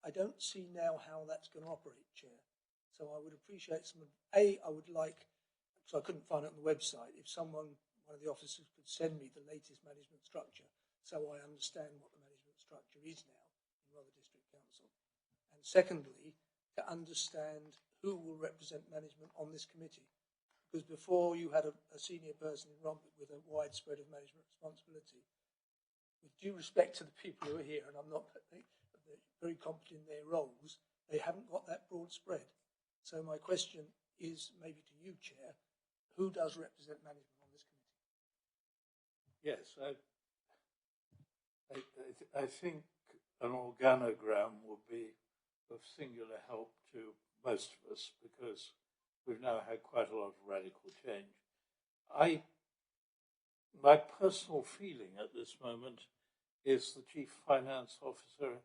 I don't see now how that's going to operate, Chair. So I would appreciate I would like, because I couldn't find it on the website, if one of the officers could send me the latest management structure so I understand what the management structure is now in Rother District Council. And secondly, to understand who will represent management on this committee. Because before you had a senior person in Romford with a wide spread of management responsibility. With due respect to the people who are here, and I'm not very competent in their roles, they haven't got that broad spread. So my question is, maybe to you, Chair, who does represent management on this committee? Yes, I think an organogram would be of singular help to most of us because we've now had quite a lot of radical change. My personal feeling at this moment is the Chief Finance Officer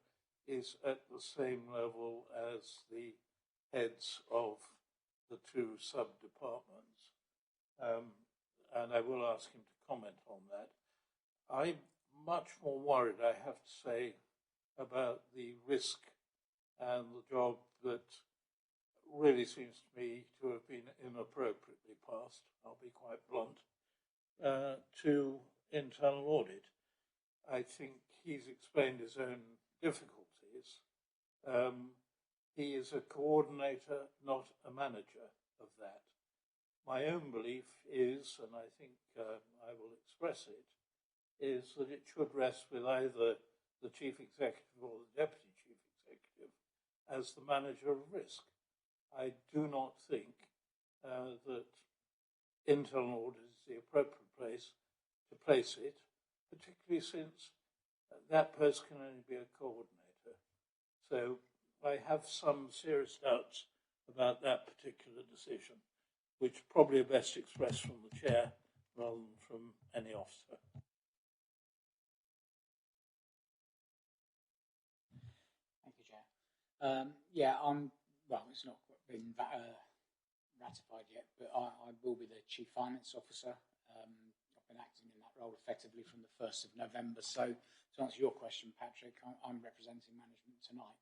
is at the same level as the heads of the two sub-departments. And I will ask him to comment on that. I'm much more worried, I have to say, about the risk and the job that really seems to me to have been inappropriately passed, I'll be quite blunt, to internal audit. I think he's explained his own difficulties. He is a coordinator, not a manager of that. My own belief is, and I think I will express it, is that it should rest with either the Chief Executive or the Deputy Chief Executive as the manager of risk. I do not think that internal audit is the appropriate place to place it, particularly since that person can only be a coordinator. So I have some serious doubts about that particular decision, which probably are best expressed from the chair rather than from any officer. Thank you, Chair. Well, it's not been ratified yet, but I will be the Chief Finance Officer. I've been acting in that role effectively from the 1st of November. So to answer your question, Patrick, I'm representing management tonight.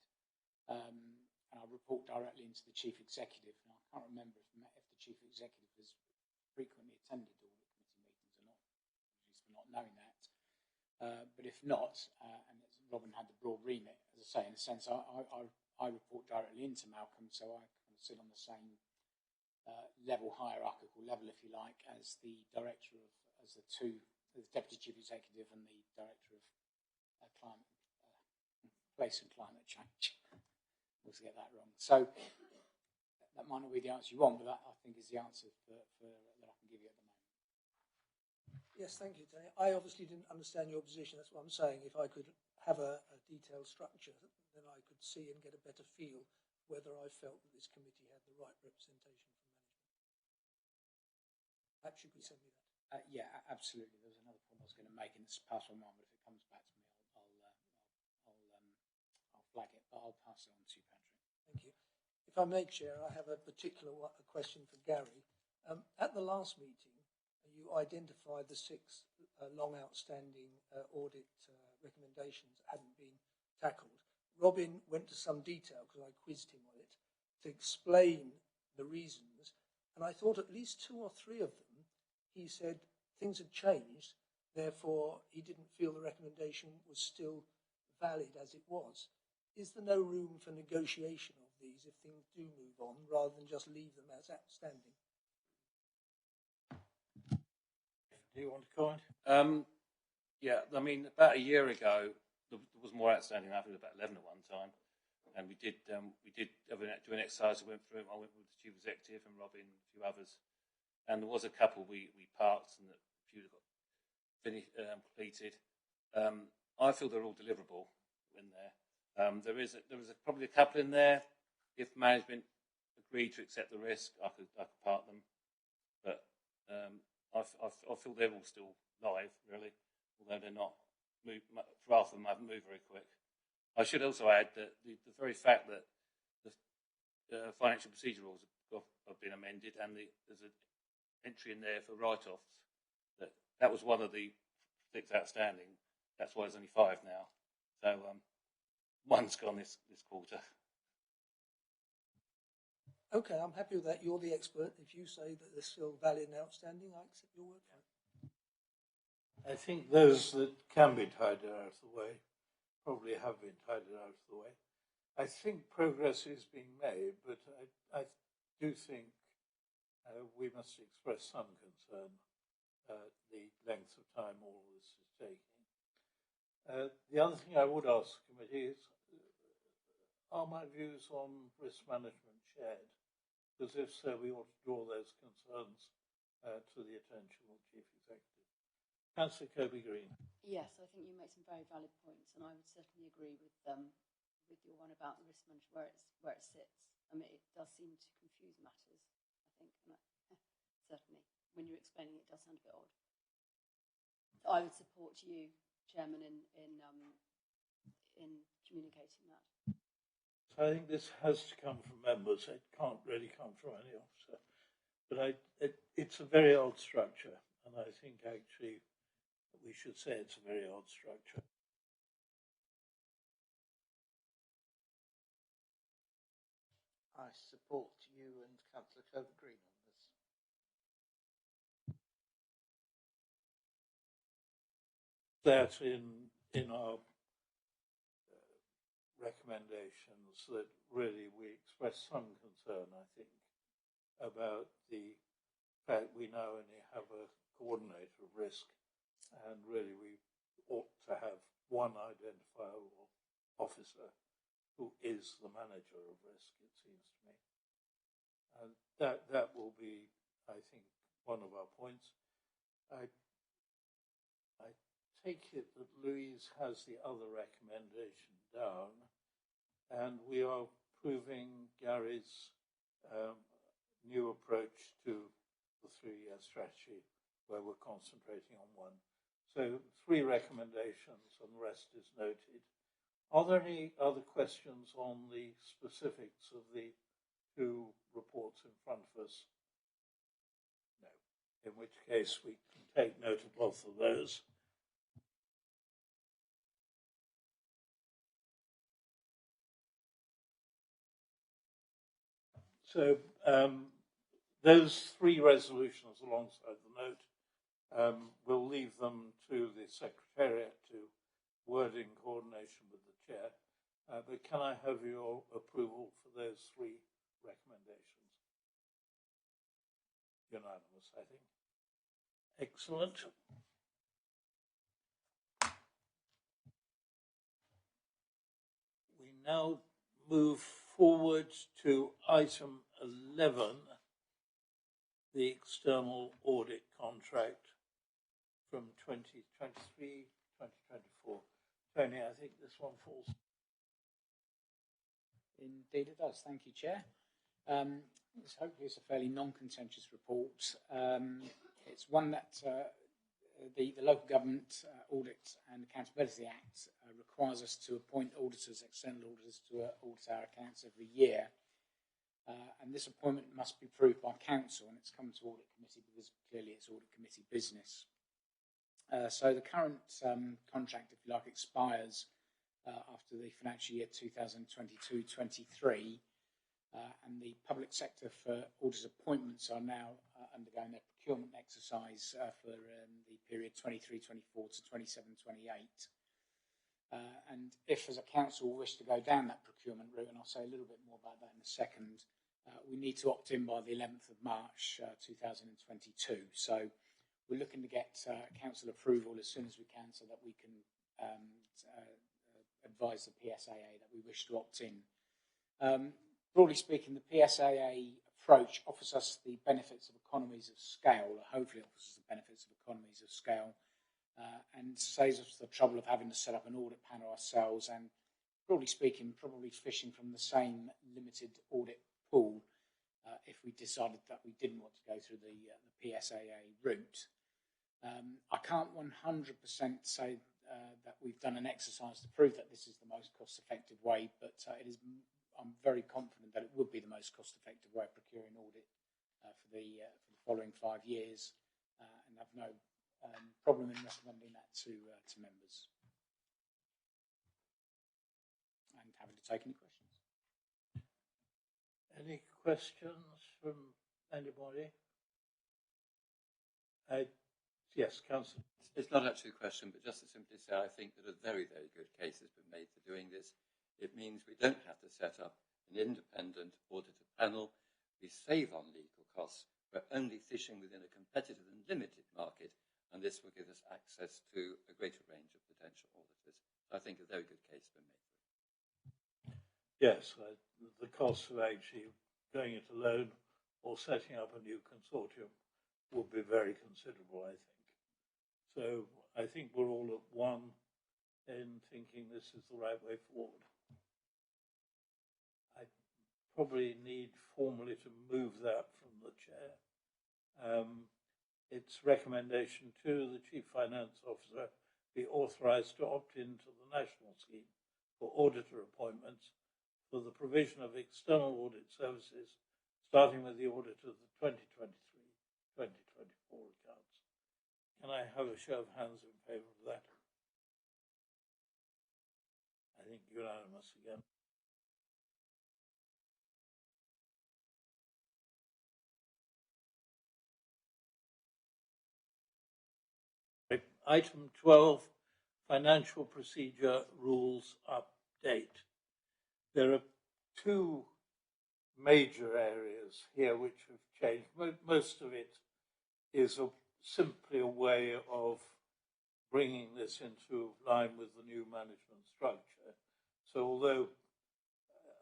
And I report directly into the Chief Executive. Now, I can't remember if the Chief Executive has frequently attended audit committee meetings or not, apologies for not knowing that. But if not, and Robin had the broad remit, as I say, in a sense, I report directly into Malcolm, so I kind of sit on the same hierarchical level, if you like, as the director of, as the Deputy Chief Executive and the Director of Place and Climate Change. Always get that wrong. So that might not be the answer you want, but that I think is the answer that I can give you at the moment. Yes, thank you, Tony. I obviously didn't understand your position. That's what I'm saying. If I could have a detailed structure, then I could see and get a better feel whether I felt that this committee had the right representation from management. Perhaps you could send me that. Yeah, absolutely. There was another point I was going to make, and it's past my mind, but if it comes back to me, I'll flag it, but I'll pass it on to you, Patrick. Thank you. If I may, Chair, I have a particular question for Gary. At the last meeting, you identified the 6 long outstanding audit recommendations that hadn't been tackled. Robin went to some detail, because I quizzed him on it, to explain the reasons, and I thought at least 2 or 3 of them, he said things had changed, therefore he didn't feel the recommendation was still valid as it was. Is there no room for negotiation of these if things do move on, rather than just leave them as outstanding? Do you want to comment? Yeah, I mean, about a year ago, there was more outstanding. I think about 11 at one time, and we did do an exercise. I went with the Chief Executive and Robin, and a few others, and there was a couple we parked, and a few got finished, completed. I feel they're all deliverable in there. There is probably a couple in there. If management agreed to accept the risk, I could park them, but I feel they're all still live, really, although they're not half of them haven't moved very quick. I should also add that the very fact that the financial procedure rules have been amended, and there's an entry in there for write-offs, that was one of the 6 outstanding. That's why there's only 5 now. So one's gone this quarter. Okay, I'm happy with that. You're the expert. If you say that they're still valid and outstanding, I accept your word for it. I think those that can be tidied out of the way probably have been tidied out of the way. I think progress is being made, but I do think we must express some concern at the length of time all this is taking. The other thing I would ask the committee is, are my views on risk management shared? Because if so, we ought to draw those concerns to the attention of the Chief Executive. Councillor Kirby-Green. Yes, I think you make some very valid points, and I would certainly agree with your one about the risk management where it sits. I mean, it does seem to confuse matters, I think, and certainly when you're explaining it, does sound a bit odd. So I would support you, Chairman, in communicating that. So I think this has to come from members. It can't really come from any officer. But it's a very odd structure, and I think actually we should say it's a very odd structure. I support you and Councillor Kirby-Green on this. That in our recommendations that really we express some concern, I think, about the fact we now only have a coordinator of risk, and really we ought to have one identifiable officer who is the manager of risk, it seems to me. And that will be, I think, one of our points. I take it that Louise has the other recommendation down, and we are proving Gary's new approach to the 3-year strategy, where we're concentrating on one. So 3 recommendations, and the rest is noted. Are there any other questions on the specifics of the 2 reports in front of us? No. In which case we can take note of both of those. So those three resolutions alongside the note, we'll leave them to the Secretariat to word in coordination with the Chair. But can I have your approval for those three recommendations? Unanimous, I think. Excellent. We now move forward to item 11, the external audit contract from 2023, 2024. Tony, I think this one falls. Indeed it does. Thank you, Chair. Hopefully it's a fairly non-contentious report. It's one that the Local Government Audit and Accountability Act requires us to appoint auditors, external auditors, to audit our accounts every year. And this appointment must be approved by Council, and it's come to Audit Committee because clearly it's Audit Committee business. So the current contract, if you like, expires after the financial year 2022-23, and the public sector for audit appointments are now undergoing their procurement exercise for the period 23-24 to 27-28. And if, as a council, we wish to go down that procurement route, and I'll say a little bit more about that in a second, we need to opt in by the 11th of March 2022. So we're looking to get council approval as soon as we can so that we can advise the PSAA that we wish to opt in. Broadly speaking, the PSAA approach offers us the benefits of economies of scale, or hopefully offers us the benefits of economies of scale, and saves us the trouble of having to set up an audit panel ourselves, and broadly speaking, probably fishing from the same limited audit pool if we decided that we didn't want to go through the PSAA route. I can't 100% say that we've done an exercise to prove that this is the most cost-effective way, but I'm very confident that it would be the most cost-effective way of procuring audit for the following 5 years, and I've no problem in recommending that to members. And happy to take any questions. Any questions from anybody? Yes, Councillor. It's not actually a question, but just to simply say, I think that a very, very good case has been made for doing this. It means we don't have to set up an independent auditor panel. We save on legal costs. We're only fishing within a competitive and limited market, and this will give us access to a greater range of potential auditors. So I think a very good case has been made for it. Yes, the cost of actually going it alone or setting up a new consortium will be very considerable, I think. So I think we're all at one in thinking this is the right way forward. I probably need formally to move that from the Chair. Its recommendation to the Chief Finance Officer be authorised to opt into the national scheme for auditor appointments for the provision of external audit services, starting with the audit of the 2023-2024 accounts. Can I have a show of hands in favour of that? I think unanimous again. Item 12, Financial Procedure Rules Update. There are two major areas here which have changed. Most of it is simply a way of bringing this into line with the new management structure. So although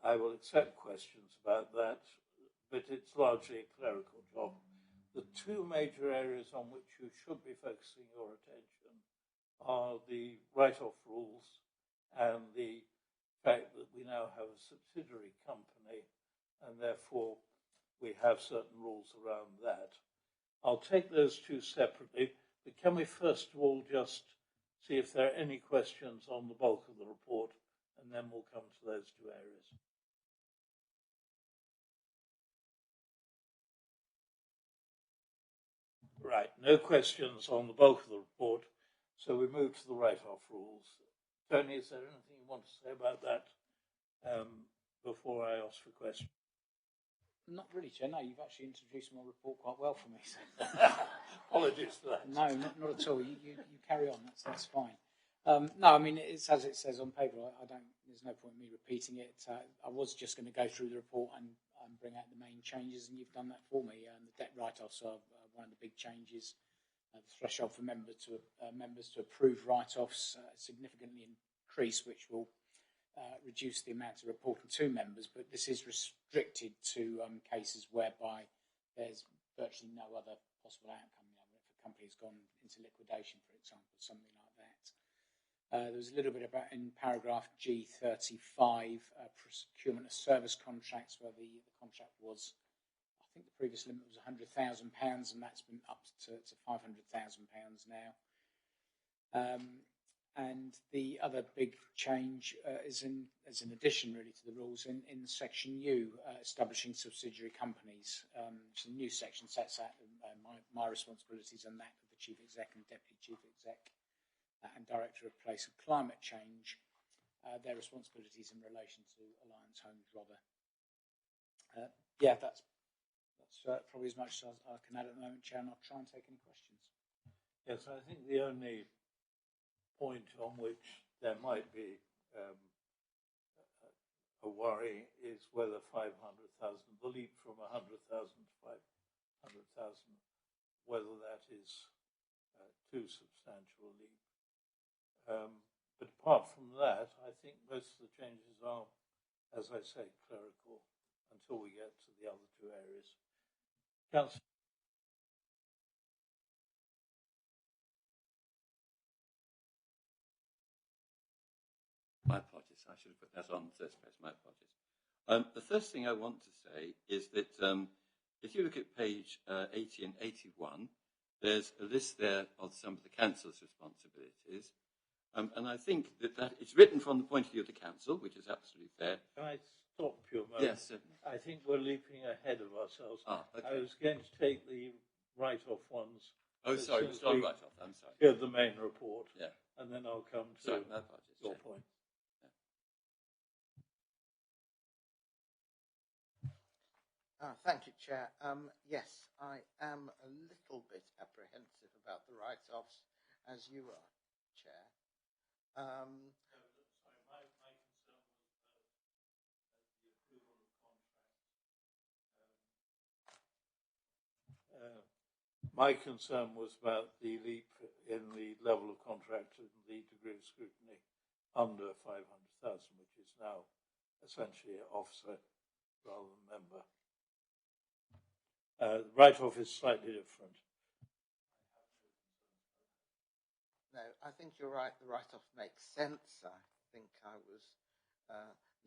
I will accept questions about that, but it's largely a clerical job. The two major areas on which you should be focusing your attention are the write-off rules and the fact that we now have a subsidiary company and therefore we have certain rules around that. I'll take those two separately, but can we first of all just see if there are any questions on the bulk of the report, and then we'll come to those two areas. Right, no questions on the bulk of the report, so we move to the write-off rules. Tony, is there anything you want to say about that before I ask for questions? Not really, Chair. No, you've actually introduced my report quite well for me. So. Apologies for that. No, not at all. You carry on. That's fine. No, I mean, it's as it says on paper. I don't. There's no point in me repeating it. I was just going to go through the report and bring out the main changes, and you've done that for me. The debt write-offs are one of the big changes. The threshold for members to approve write-offs significantly increased, which will reduce the amount of reporting to members. But this is restricted to cases whereby there's virtually no other possible outcome. You know, if a company has gone into liquidation, for example, something like that. There was a little bit about in paragraph G35, procurement of service contracts, where the contract was, I think the previous limit was £100,000, and that's been up to £500,000 now. And the other big change is in addition, really, to the rules in section U, establishing subsidiary companies. So the new section sets out my responsibilities and that of the chief exec and deputy chief exec and director of place and climate change, their responsibilities in relation to Alliance Homes Rother. Yeah, that's probably as much as I can add at the moment, Chair, and I'll try and take any questions. Yes, I think the only point on which there might be a worry is whether 500,000, the leap from 100,000 to 500,000, whether that is too substantial a leap. But apart from that, I think most of the changes are, as I say, clerical until we get to the other two areas. Councillor. My apologies. I should have put that on the first page. My apologies. The first thing I want to say is that if you look at page 80 and 81, there's a list there of some of the council's responsibilities. And I think that it's written from the point of view of the council, which is absolutely fair. Can I stop you a moment? Yes, certainly. I think we're leaping ahead of ourselves. Okay. I was going to take the write-off ones. Oh, sorry, Mr. On write-off. I'm sorry. Hear the main report. Yeah. And then I'll come to sorry, my apologies. your point. Thank you, Chair. Yes, I am a little bit apprehensive about the write-offs, as you are, Chair. My concern was about the leap in the level of contract and the degree of scrutiny under 500,000, which is now essentially officer rather than member. The write-off is slightly different. No, I think you're right. The write-off makes sense. I think I was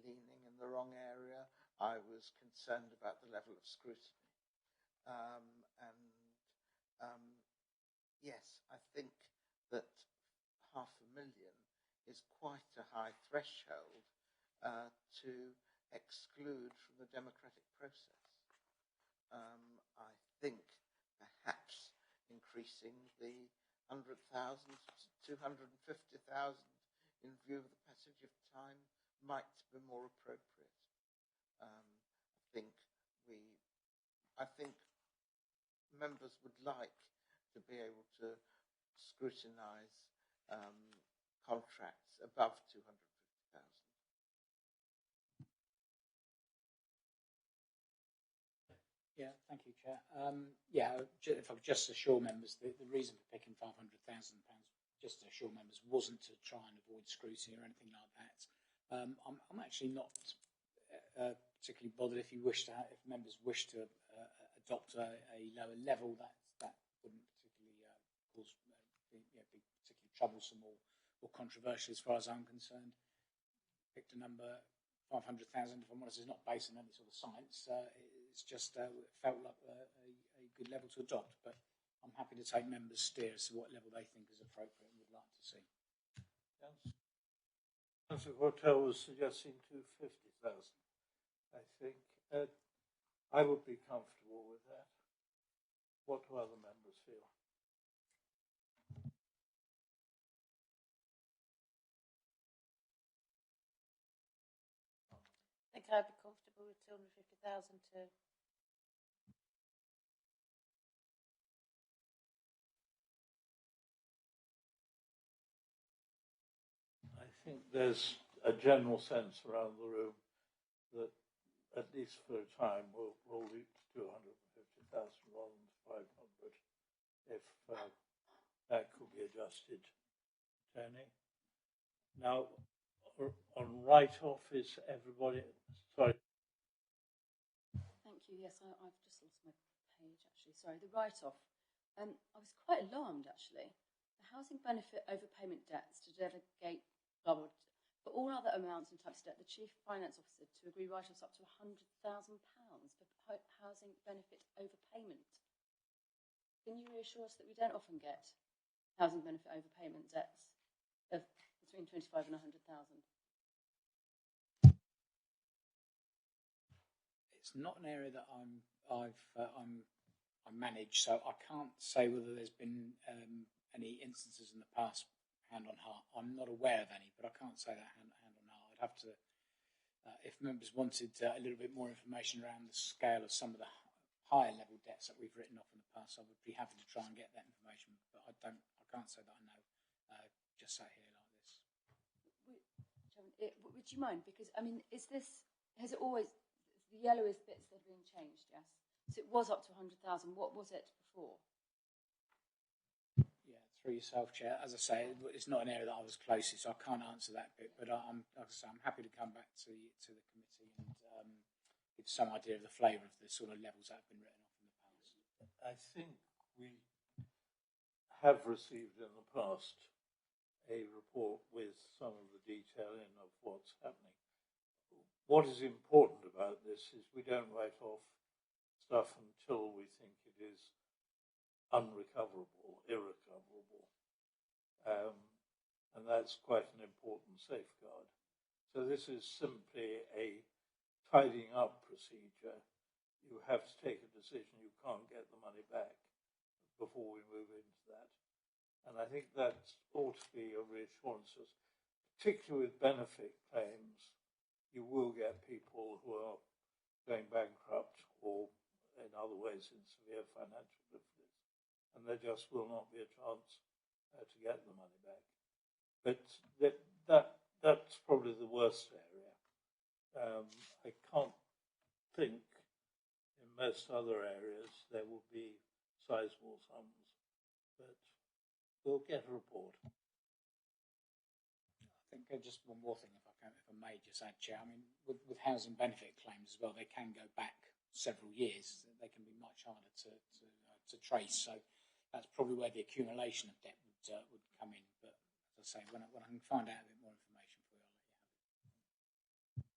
leaning in the wrong area. I was concerned about the level of scrutiny. Yes, I think that 500,000 is quite a high threshold to exclude from the democratic process. I think perhaps increasing the 100,000 to 250,000 in view of the passage of time might be more appropriate. I think members would like to be able to scrutinise contracts above 250,000. Yeah, thank you, Chair. If I could just assure members, the reason for picking £500,000, just to assure members, wasn't to try and avoid scrutiny or anything like that. I'm actually not particularly bothered if members wish to adopt a lower level. That wouldn't particularly cause be particularly troublesome or controversial as far as I'm concerned. Picked a number 500,000. If I'm honest, it's not based on any sort of science. It's just felt like a good level to adopt. But I'm happy to take members' steer as to what level they think is appropriate and would like to see. Councillor Cortell was suggesting 250,000. I think I would be comfortable with that. What do other members feel? I think I'd be comfortable with 250,000 too. think there's a general sense around the room that, at least for a time, we'll reach 250,000 rather than 500, if that could be adjusted. Tony? Now, on write-off, is everybody... Sorry. Thank you. Yes, I've just lost my page, actually. Sorry, the write-off. I was quite alarmed, actually. The housing benefit overpayment debts to delegate for all other amounts and types of debt, the Chief Finance Officer to agree write-offs up to £100,000 for housing benefit overpayment. Can you reassure us that we don't often get housing benefit overpayment debts of between 25 and 100,000? It's not an area that I manage, so I can't say whether there's been any instances in the past, hand on heart. I'm not aware of any, but I can't say that hand on heart. I'd have to, if members wanted a little bit more information around the scale of some of the higher level debts that we've written off in the past, I would be happy to try and get that information, but I can't say that I know, just sat here like this. Would you mind? Because, I mean, has it always, the yellow is bits that have been changed, yes? So it was up to 100,000. What was it before? Yeah, through yourself, Chair. As I say, it's not an area that I was closest, so I can't answer that bit, but I'm happy to come back to the committee and give some idea of the flavour of the sort of levels that have been written off in the past. I think we have received in the past a report with some of the detailing of what's happening. What is important about this is we don't write off stuff until we think it is unrecoverable, irrecoverable. And that's quite an important safeguard. So this is simply a tidying up procedure. You have to take a decision, you can't get the money back before we move into that. And I think that ought to be a reassurance, particularly with benefit claims. You will get people who are going bankrupt or in other ways in severe financial difficulties, and there just will not be a chance to get the money back. But that's probably the worst area. I can't think in most other areas there will be sizable sums, but we'll get a report. I think just one more thing, if I may just add, Chair. I mean, with housing benefit claims as well, they can go back several years. They can be much harder to trace. So that's probably where the accumulation of debt would come in. But as I say, when I can find out a bit more information for you, I'll let you have it.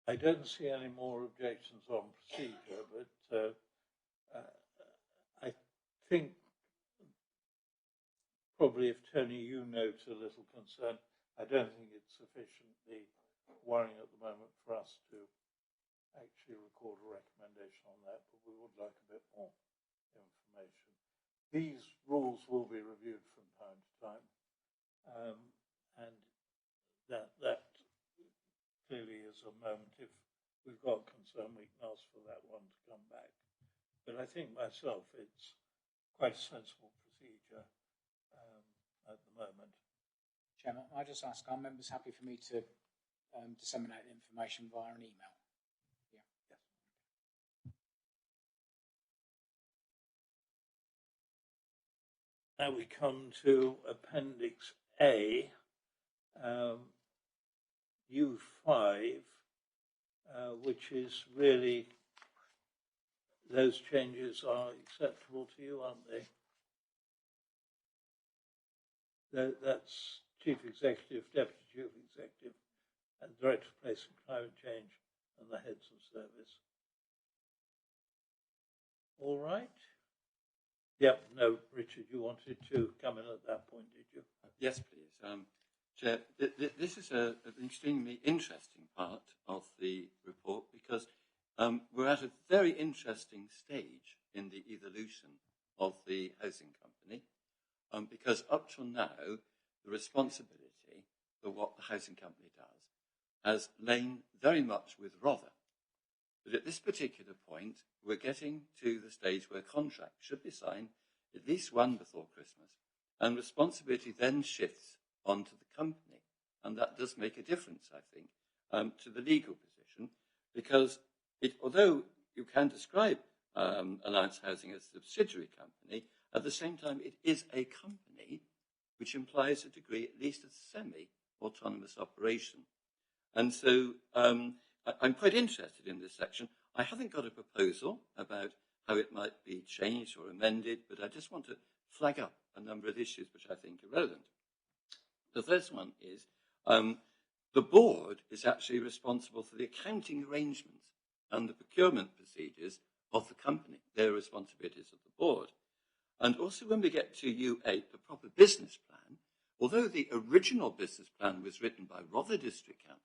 I don't see any more objections on procedure, but I think probably if, Tony, you note a little concern, I don't think it's sufficiently worrying at the moment for us to actually record a recommendation on that, but we would like a bit more information. These rules will be reviewed from time to time, and that clearly is a moment. If we've got concern, we can ask for that one to come back. But I think myself it's quite a sensible procedure at the moment. Chairman, I just ask, are members happy for me to disseminate the information via an email? Yeah. Yes. Now we come to Appendix A, U5, which is really, those changes are acceptable to you, aren't they? That's Chief Executive, Deputy Chief Executive, and Director of Place and Climate Change, and the heads of service. All right? Yep, no, Richard, you wanted to come in at that point, did you? Yes, please. Chair, this is an extremely interesting part of the report because we're at a very interesting stage in the evolution of the housing company because up till now, the responsibility for what the housing company does has lain very much with Rother. But at this particular point, we're getting to the stage where contracts should be signed at least one before Christmas, and responsibility then shifts onto the company. And that does make a difference, I think, to the legal position, because although you can describe Alliance Housing as a subsidiary company, at the same time it is a company, which implies a degree, at least of semi-autonomous operation. And so I'm quite interested in this section. I haven't got a proposal about how it might be changed or amended, but I just want to flag up a number of issues which I think are relevant. The first one is the board is actually responsible for the accounting arrangements and the procurement procedures of the company. They're responsibilities of the board. And also when we get to U8, the proper business plan, although the original business plan was written by Rother District Council,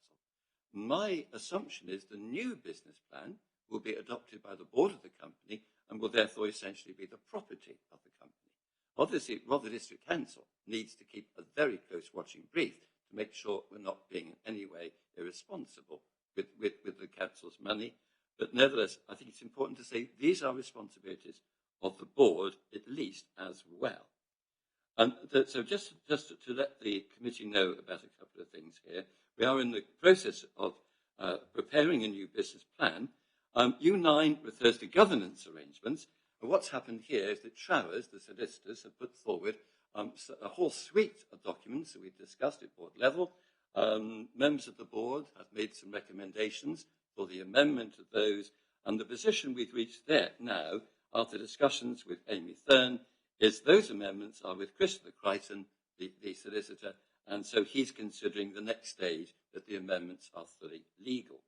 my assumption is the new business plan will be adopted by the board of the company and will therefore essentially be the property of the company. Obviously, Rother District Council needs to keep a very close watching brief to make sure we're not being in any way irresponsible with the council's money. But nevertheless, I think it's important to say these are responsibilities of the board, at least, as well. And so just to let the committee know about a couple of things here, we are in the process of preparing a new business plan. U9 refers to governance arrangements. And what's happened here is that Travers, the solicitors, have put forward a whole suite of documents that we've discussed at board level. Members of the board have made some recommendations for the amendment of those. And the position we've reached there now, after discussions with Amy Thurn, is those amendments are with Christopher Crichton, the solicitor, and so he's considering the next stage that the amendments are fully legal.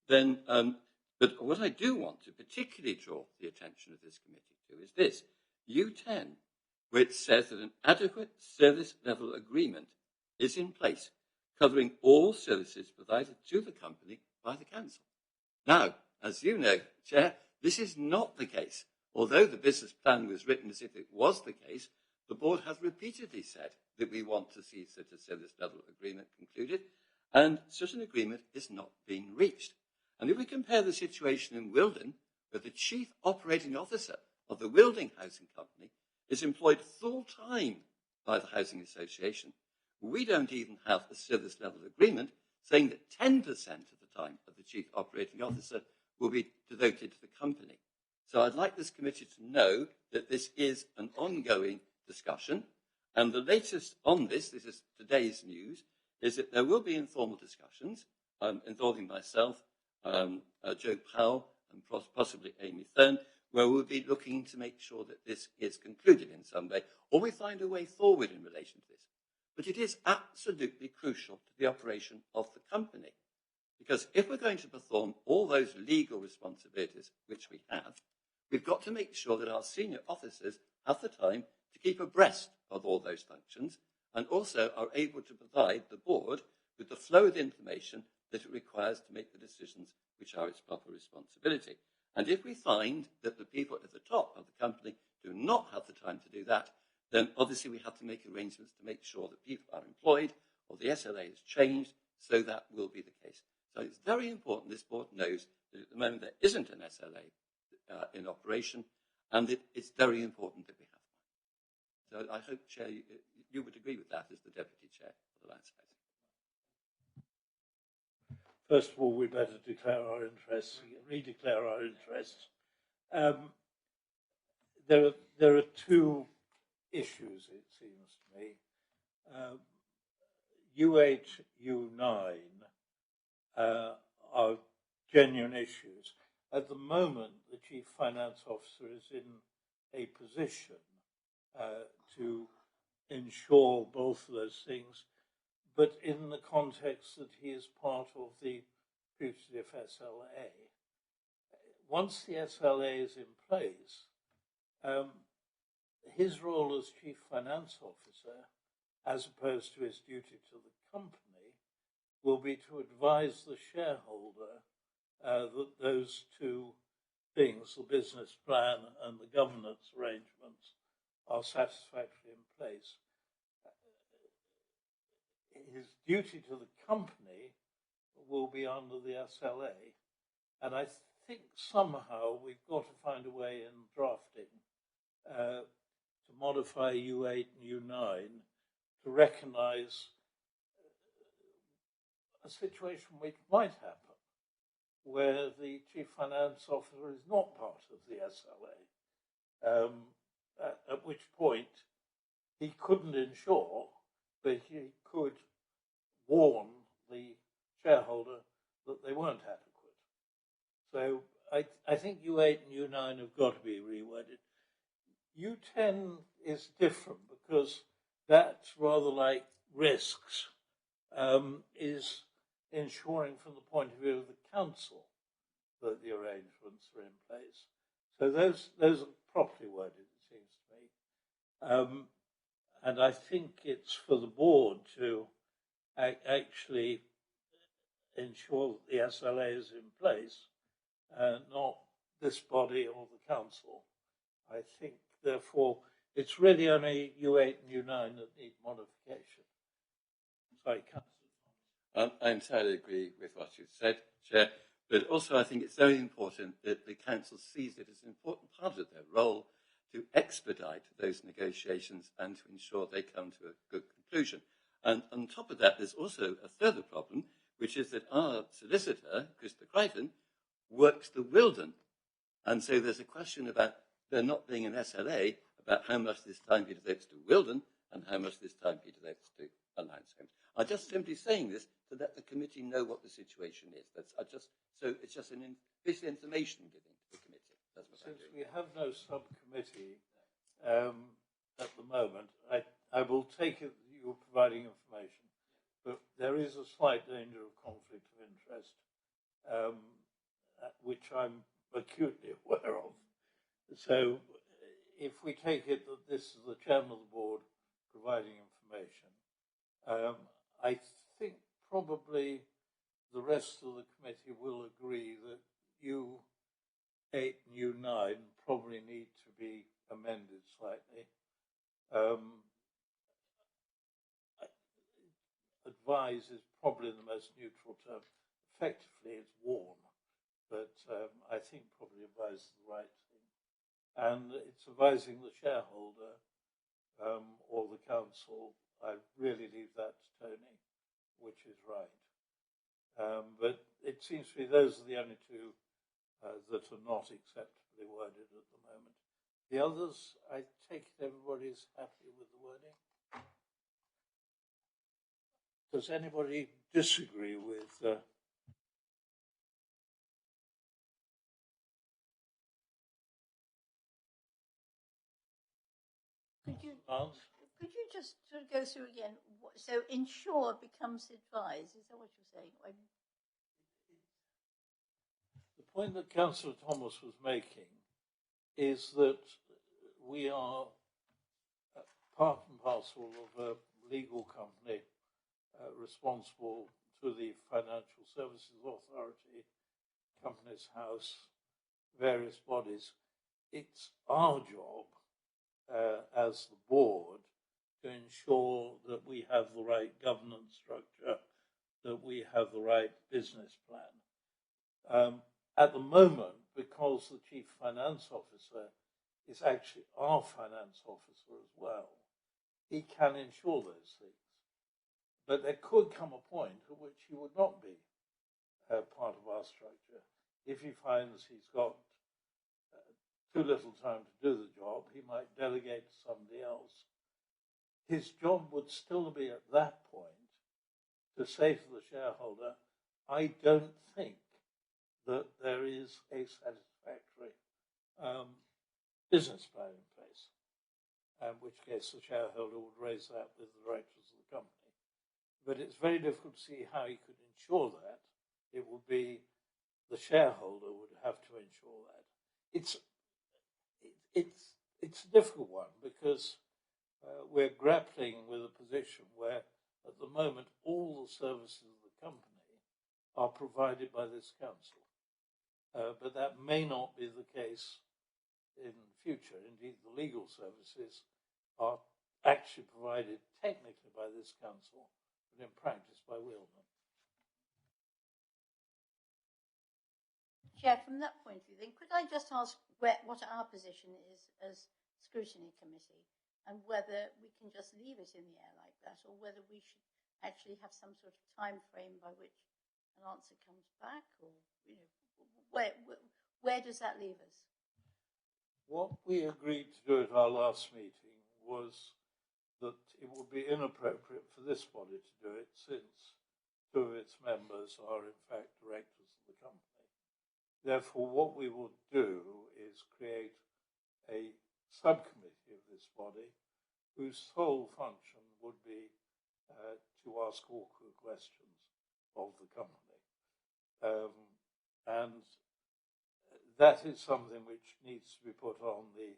Then, but what I do want to particularly draw the attention of this committee to is this, U10, which says that an adequate service level agreement is in place, covering all services provided to the company by the council. Now, as you know, Chair, this is not the case. Although the business plan was written as if it was the case, the board has repeatedly said that we want to see such a service level agreement concluded, and such an agreement is not being reached. And if we compare the situation in Wilden, where the chief operating officer of the Wilding Housing Company is employed full-time by the Housing Association, we don't even have a service level agreement saying that 10% of the time of the chief operating officer will be devoted to the company. So I'd like this committee to know that this is an ongoing discussion. And the latest on this is today's news, is that there will be informal discussions involving myself, Joe Powell, and possibly Amy Thurn, where we'll be looking to make sure that this is concluded in some way, or we find a way forward in relation to this. But it is absolutely crucial to the operation of the company. Because if we're going to perform all those legal responsibilities which we have, we've got to make sure that our senior officers have the time to keep abreast of all those functions and also are able to provide the board with the flow of information that it requires to make the decisions which are its proper responsibility. And if we find that the people at the top of the company do not have the time to do that, then obviously we have to make arrangements to make sure that people are employed or the SLA is changed, so that will be the case. So it's very important this board knows that at the moment there isn't an SLA in operation, and it's very important that we have one. So I hope, Chair, you would agree with that as the Deputy Chair of the Alliance Housing. First of all, we better declare our interests, redeclare our interests. There are two issues, it seems to me. U8, U9 are genuine issues. At the moment, the Chief Finance Officer is in a position to ensure both of those things, but in the context that he is part of the fugitive SLA. Once the SLA is in place, his role as Chief Finance Officer, as opposed to his duty to the company, will be to advise the shareholder that those two things, the business plan and the governance arrangements, are satisfactorily in place. His duty to the company will be under the SLA, and I think somehow we've got to find a way in drafting to modify U8 and U9 to recognise a situation which might happen where the Chief Finance Officer is not part of the SLA, at which point he couldn't ensure, but he could warn the shareholder that they weren't adequate. So I think U8 and U9 have got to be reworded. U10 is different because that's rather like risks, is ensuring from the point of view of the council that the arrangements are in place. So those are properly worded, it seems to me. And I think it's for the board to actually ensure that the SLA is in place, not this body or the council. I think, therefore, it's really only U8 and U9 that need modification. Sorry, Councillor. I entirely agree with what you've said, Chair, but also I think it's very important that the council sees it as an important part of their role to expedite those negotiations and to ensure they come to a good conclusion. And on top of that, there's also a further problem, which is that our solicitor, Christopher Crichton, works the Wilden. And so there's a question about there not being an SLA about how much this time he devotes to Wilden and how much this time he devotes to Alliance Homes. I'm just simply saying this to let the committee know what the situation is. It's just an official information giving to the committee. That's what Since we have no subcommittee at the moment, I will take it that you're providing information, but there is a slight danger of conflict of interest, which I'm acutely aware of. So if we take it that this is the chairman of the board providing information, I think probably the rest of the committee will agree that U8 and U9 probably need to be amended slightly. Advise is probably the most neutral term. Effectively, it's warn, but I think probably advise is the right thing. And it's advising the shareholder or the council. I really leave that to Tony, which is right. But it seems to me those are the only two that are not acceptably worded at the moment. The others, I take it everybody's happy with the wording. Does anybody disagree with Could you just sort of go through again? So ensure becomes advise. Is that what you're saying? The point that Councillor Thomas was making is that we are part and parcel of a legal company responsible to the Financial Services Authority, Companies House, various bodies. It's our job as the board to ensure that we have the right governance structure, that we have the right business plan. At the moment, because the Chief Finance Officer is actually our finance officer as well, he can ensure those things. But there could come a point at which he would not be part of our structure. If he finds he's got too little time to do the job, he might delegate to somebody else. His job would still be at that point to say to the shareholder, I don't think that there is a satisfactory business plan in place, in which case the shareholder would raise that with the directors of the company. But it's very difficult to see how he could ensure that. It would be the shareholder would have to ensure that. It's a difficult one because we're grappling with a position where at the moment all the services of the company are provided by this council. But that may not be the case in the future. Indeed, the legal services are actually provided technically by this council, but in practice by Wheelman. Chair, from that point of view, then, could I just ask what our position is as scrutiny committee? and whether we can just leave it in the air like that, or whether we should actually have some sort of time frame by which an answer comes back, or where does that leave us? What we agreed to do at our last meeting was that it would be inappropriate for this body to do it, since two of its members are in fact directors of the company. Therefore, what we will do is create a subcommittee of this body whose sole function would be to ask awkward questions of the company. And that is something which needs to be put on the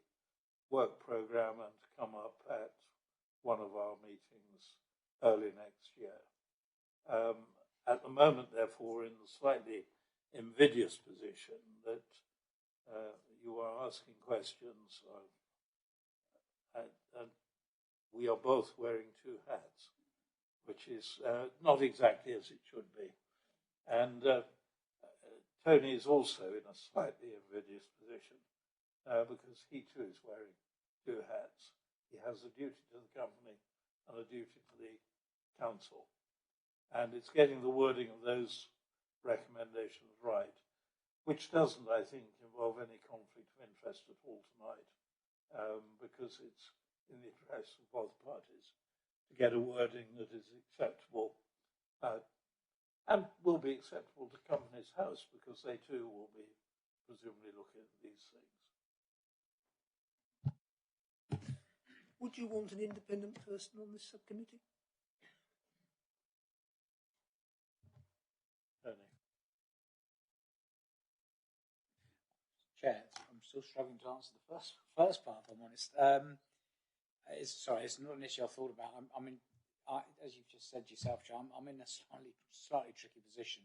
work programme and to come up at one of our meetings early next year. At the moment, therefore, in the slightly invidious position that you are asking questions and we are both wearing two hats, which is not exactly as it should be. And Tony is also in a slightly invidious position because he too is wearing two hats. He has a duty to the company and a duty to the council. And it's getting the wording of those recommendations right, which doesn't, I think, involve any conflict of interest at all tonight, because it's in the interest of both parties to get a wording that is acceptable and will be acceptable to Companies House, because they too will be presumably looking at these things. Would you want an independent person on this subcommittee? Tony. Chair, I'm still struggling to answer the first part, if I'm honest. It's not an issue I thought about. As you've just said yourself, John, I'm in a slightly tricky position,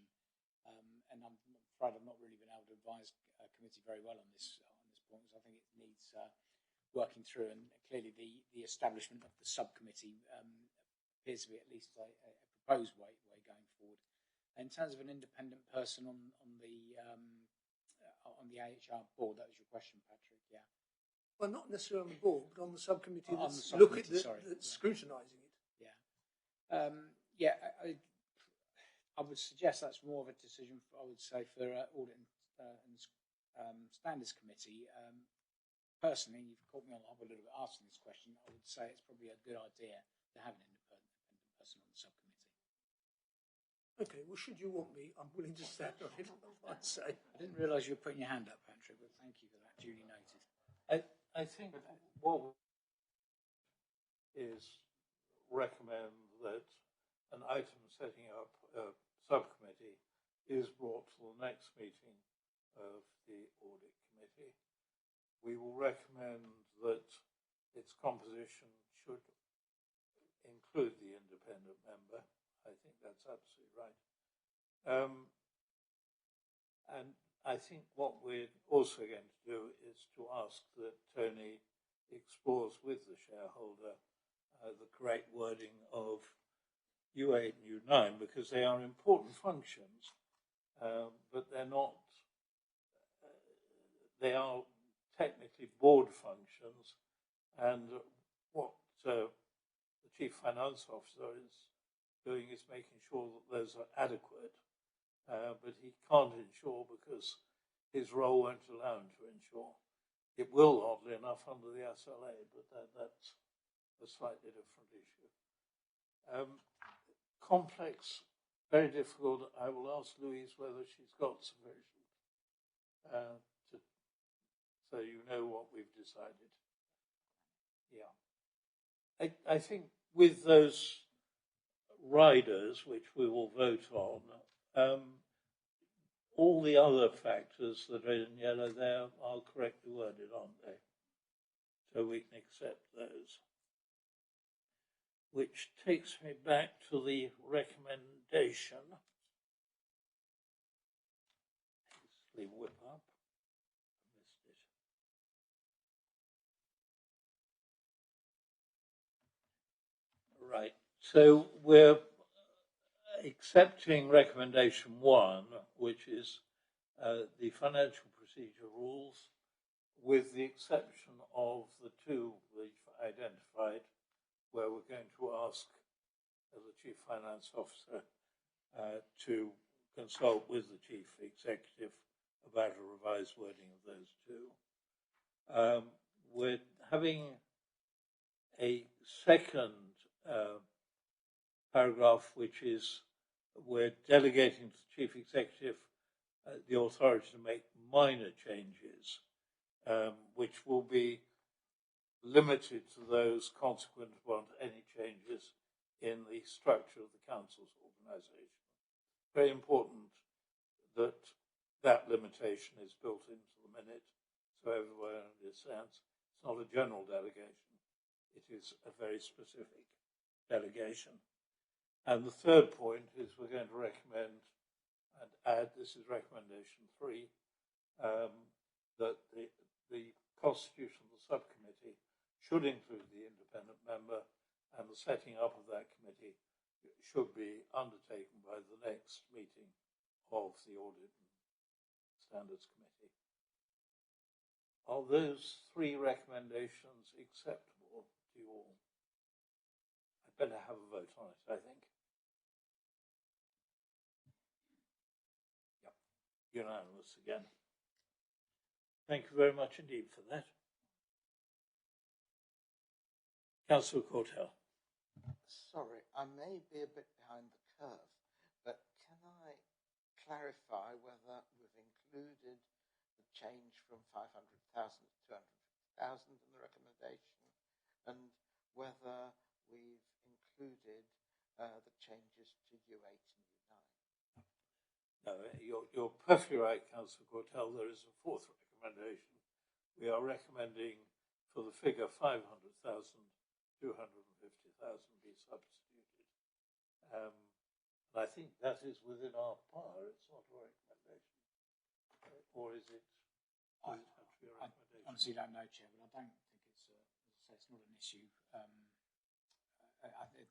and I'm afraid I've not really been able to advise a committee very well on this point, because I think it needs working through, and clearly the establishment of the subcommittee appears to be at least a proposed way going forward. In terms of an independent person on the AHR board, that was your question, Patrick. Yeah. Well, not necessarily on the board, but on the subcommittee that's scrutinising it. Yeah. I would suggest that's more of a decision, I would say, for Audit and Standards Committee. Personally, you've caught me on the hop a little bit asking this question. I would say it's probably a good idea to have an independent person on the subcommittee. Okay, well, should you want me, I'm willing to stand on it, I'd say. I didn't realise you were putting your hand up, Patrick, but thank you for that, duly noted. I think what is recommend that an item setting up a subcommittee is brought to the next meeting of the Audit Committee. We will recommend that its composition should include the independent member. I think that's absolutely right. And I think what we're also going to do is to ask that Tony explores with the shareholder the correct wording of U8 and U9, because they are important functions, but they're not, they are technically board functions, and what the Chief Finance Officer is doing is making sure that those are adequate, but he can't ensure because his role won't allow him to ensure. It will, oddly enough, under the SLA, but that's a slightly different issue. Complex, very difficult. I will ask Louise whether she's got sufficient so you know what we've decided. Yeah. I think with those riders, which we will vote on, all the other factors that are in yellow there are correctly worded, aren't they? So we can accept those. Which takes me back to the recommendation. Hastily whip up. I missed it. Right. So we're accepting recommendation 1, which is the financial procedure rules, with the exception of the two, the identified where we're going to ask the Chief Finance Officer to consult with the Chief Executive about a revised wording of those two. We're having a second paragraph, which is we're delegating to the Chief Executive the authority to make minor changes, which will be limited to those consequent upon any changes in the structure of the Council's organisation. Very important that that limitation is built into the minute so everyone understands it's not a general delegation, it is a very specific delegation. And the third point is we're going to recommend and add, this is recommendation 3, that the constitution of the subcommittee should include the independent member, and the setting up of that committee should be undertaken by the next meeting of the Audit and Standards Committee. Are those 3 recommendations acceptable to you all? I'd better have a vote on it, I think. Yep, unanimous again. Thank you very much indeed for that. Councillor Cortell. Sorry, I may be a bit behind the curve, but can I clarify whether we've included the change from 500,000 to 250,000 in the recommendation, and whether we've included the changes to U8 and U9? No, you're perfectly right, Councillor Cortell. There is a 4th recommendation. We are recommending for the figure 500,000, 250,000 be substituted. And I think that is within our power. It's not a recommendation. Or is it? I honestly don't know, Chair, but I don't think it's, as I say, it's not an issue.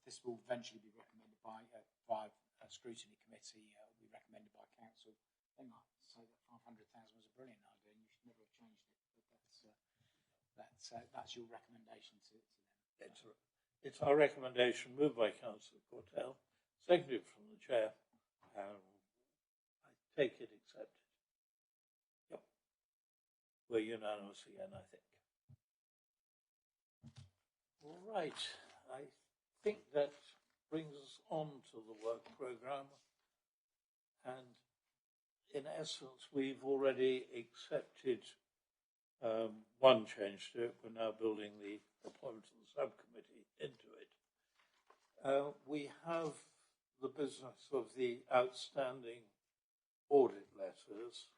This will eventually be recommended by a scrutiny committee, will be recommended by council. They might say that 500,000 was a brilliant idea and you should never have changed it, but that's your recommendation to them. It's our recommendation, moved by Councillor Cortell, seconded from the Chair. I take it accepted. Yep. We're unanimous again, I think. All right. I think that brings us on to the work programme. And in essence, we've already accepted one change to it. We're now building the appointment of the subcommittee into it. We have the business of the outstanding audit letters,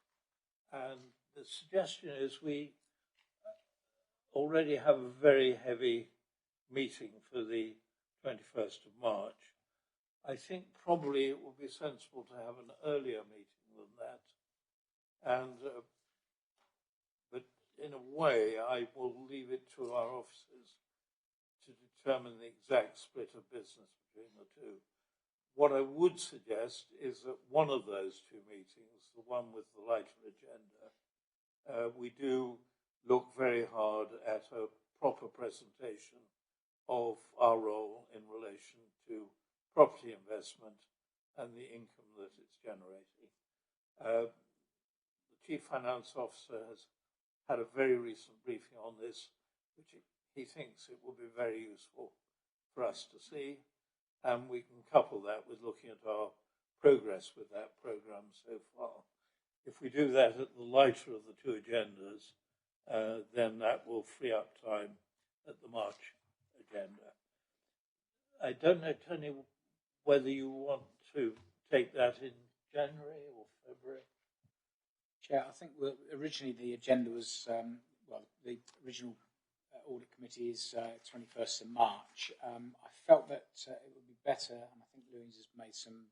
and the suggestion is we already have a very heavy meeting for the 21st of March. I think probably it would be sensible to have an earlier meeting than that, and but in a way I will leave it to our officers to determine the exact split of business between the two. What I would suggest is that one of those 2 meetings, the one with the lighter agenda, we do look very hard at a proper presentation of our role in relation to property investment and the income that it's generating. The Chief Finance Officer has had a very recent briefing on this, which he thinks it will be very useful for us to see, and we can couple that with looking at our progress with that programme so far. If we do that at the lighter of the 2 agendas, then that will free up time at the March agenda. I don't know, Tony, whether you want to take that in January or February. Chair, I think originally the agenda was, the original audit committee is 21st of March. I felt that it would be better, and I think Louise has made some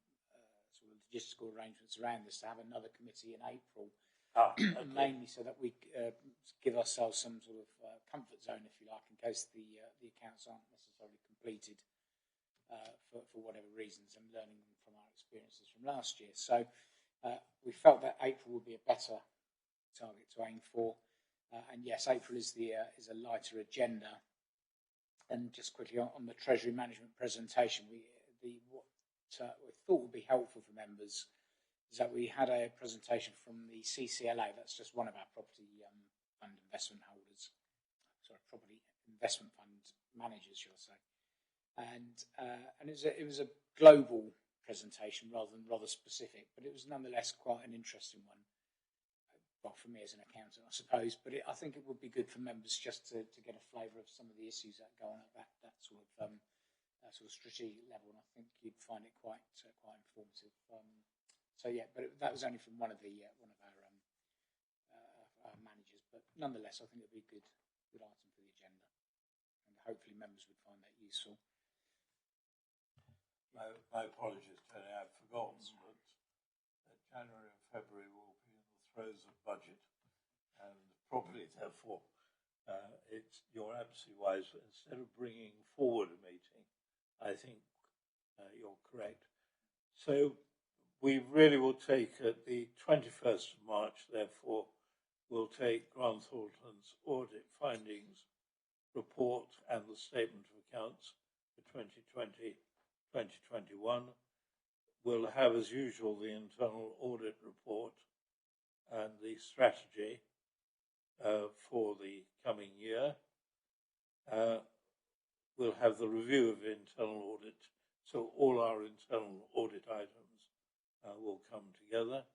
sort of logistical arrangements around this, to have another committee in April, okay. Mainly so that we give ourselves some sort of comfort zone, if you like, in case the accounts aren't necessarily completed for whatever reasons, and learning from our experiences from last year. So we felt that April would be a better target to aim for. And yes, April is a lighter agenda. And just quickly on the Treasury Management presentation, what we thought would be helpful for members is that we had a presentation from the CCLA. That's just one of our property fund investment holders, property investment fund managers, shall I say. And it was a global presentation rather specific, but it was nonetheless quite an interesting one. Well, for me as an accountant, I suppose, but I think it would be good for members just to get a flavour of some of the issues that go on at that sort of strategic level, and I think you'd find it quite informative. So yeah, but that was only from one of our managers, but nonetheless, I think it'd be a good item for the agenda, and hopefully members would find that useful. My apologies, Tony, I've forgotten that January and February will be in the throes of budget, and probably therefore you're absolutely wise. Instead of bringing forward a meeting, I think you're correct. So we really will take at the 21st of March, therefore, we'll take Grant Thornton's audit findings report and the statement of accounts for 2020-2021. We'll have, as usual, the internal audit report and the strategy for the coming year. We'll have the review of internal audit, so all our internal audit items will come together.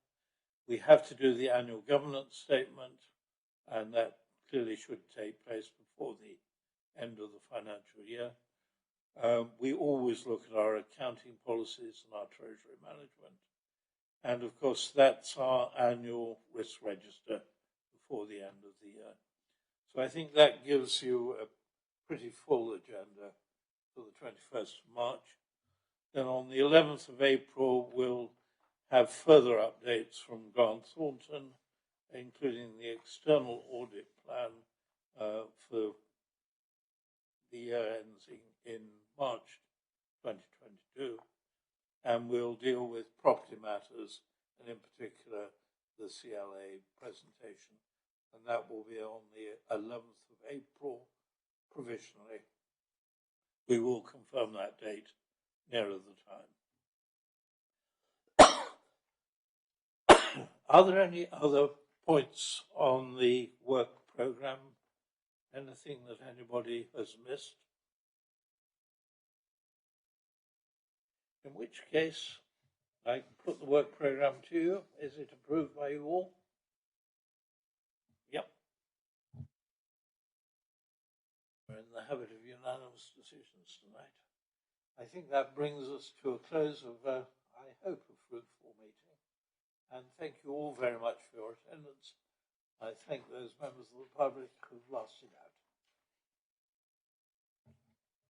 We have to do the annual governance statement, and that clearly should take place before the end of the financial year. We always look at our accounting policies and our treasury management. And of course, that's our annual risk register before the end of the year. So I think that gives you a pretty full agenda for the 21st of March. Then on the 11th of April, we'll have further updates from Grant Thornton, including the external audit plan for the year ends in March 2022. And we'll deal with property matters, and in particular, the CLA presentation. And that will be on the 11th of April, provisionally. We will confirm that date nearer the time. Are there any other points on the work programme? Anything that anybody has missed? In which case, I can put the work programme to you. Is it approved by you all? Yep. We're in the habit of unanimous decisions tonight. I think that brings us to a close of, I hope, a fruitful meeting. And thank you all very much for your attendance. I thank those members of the public who've lasted out.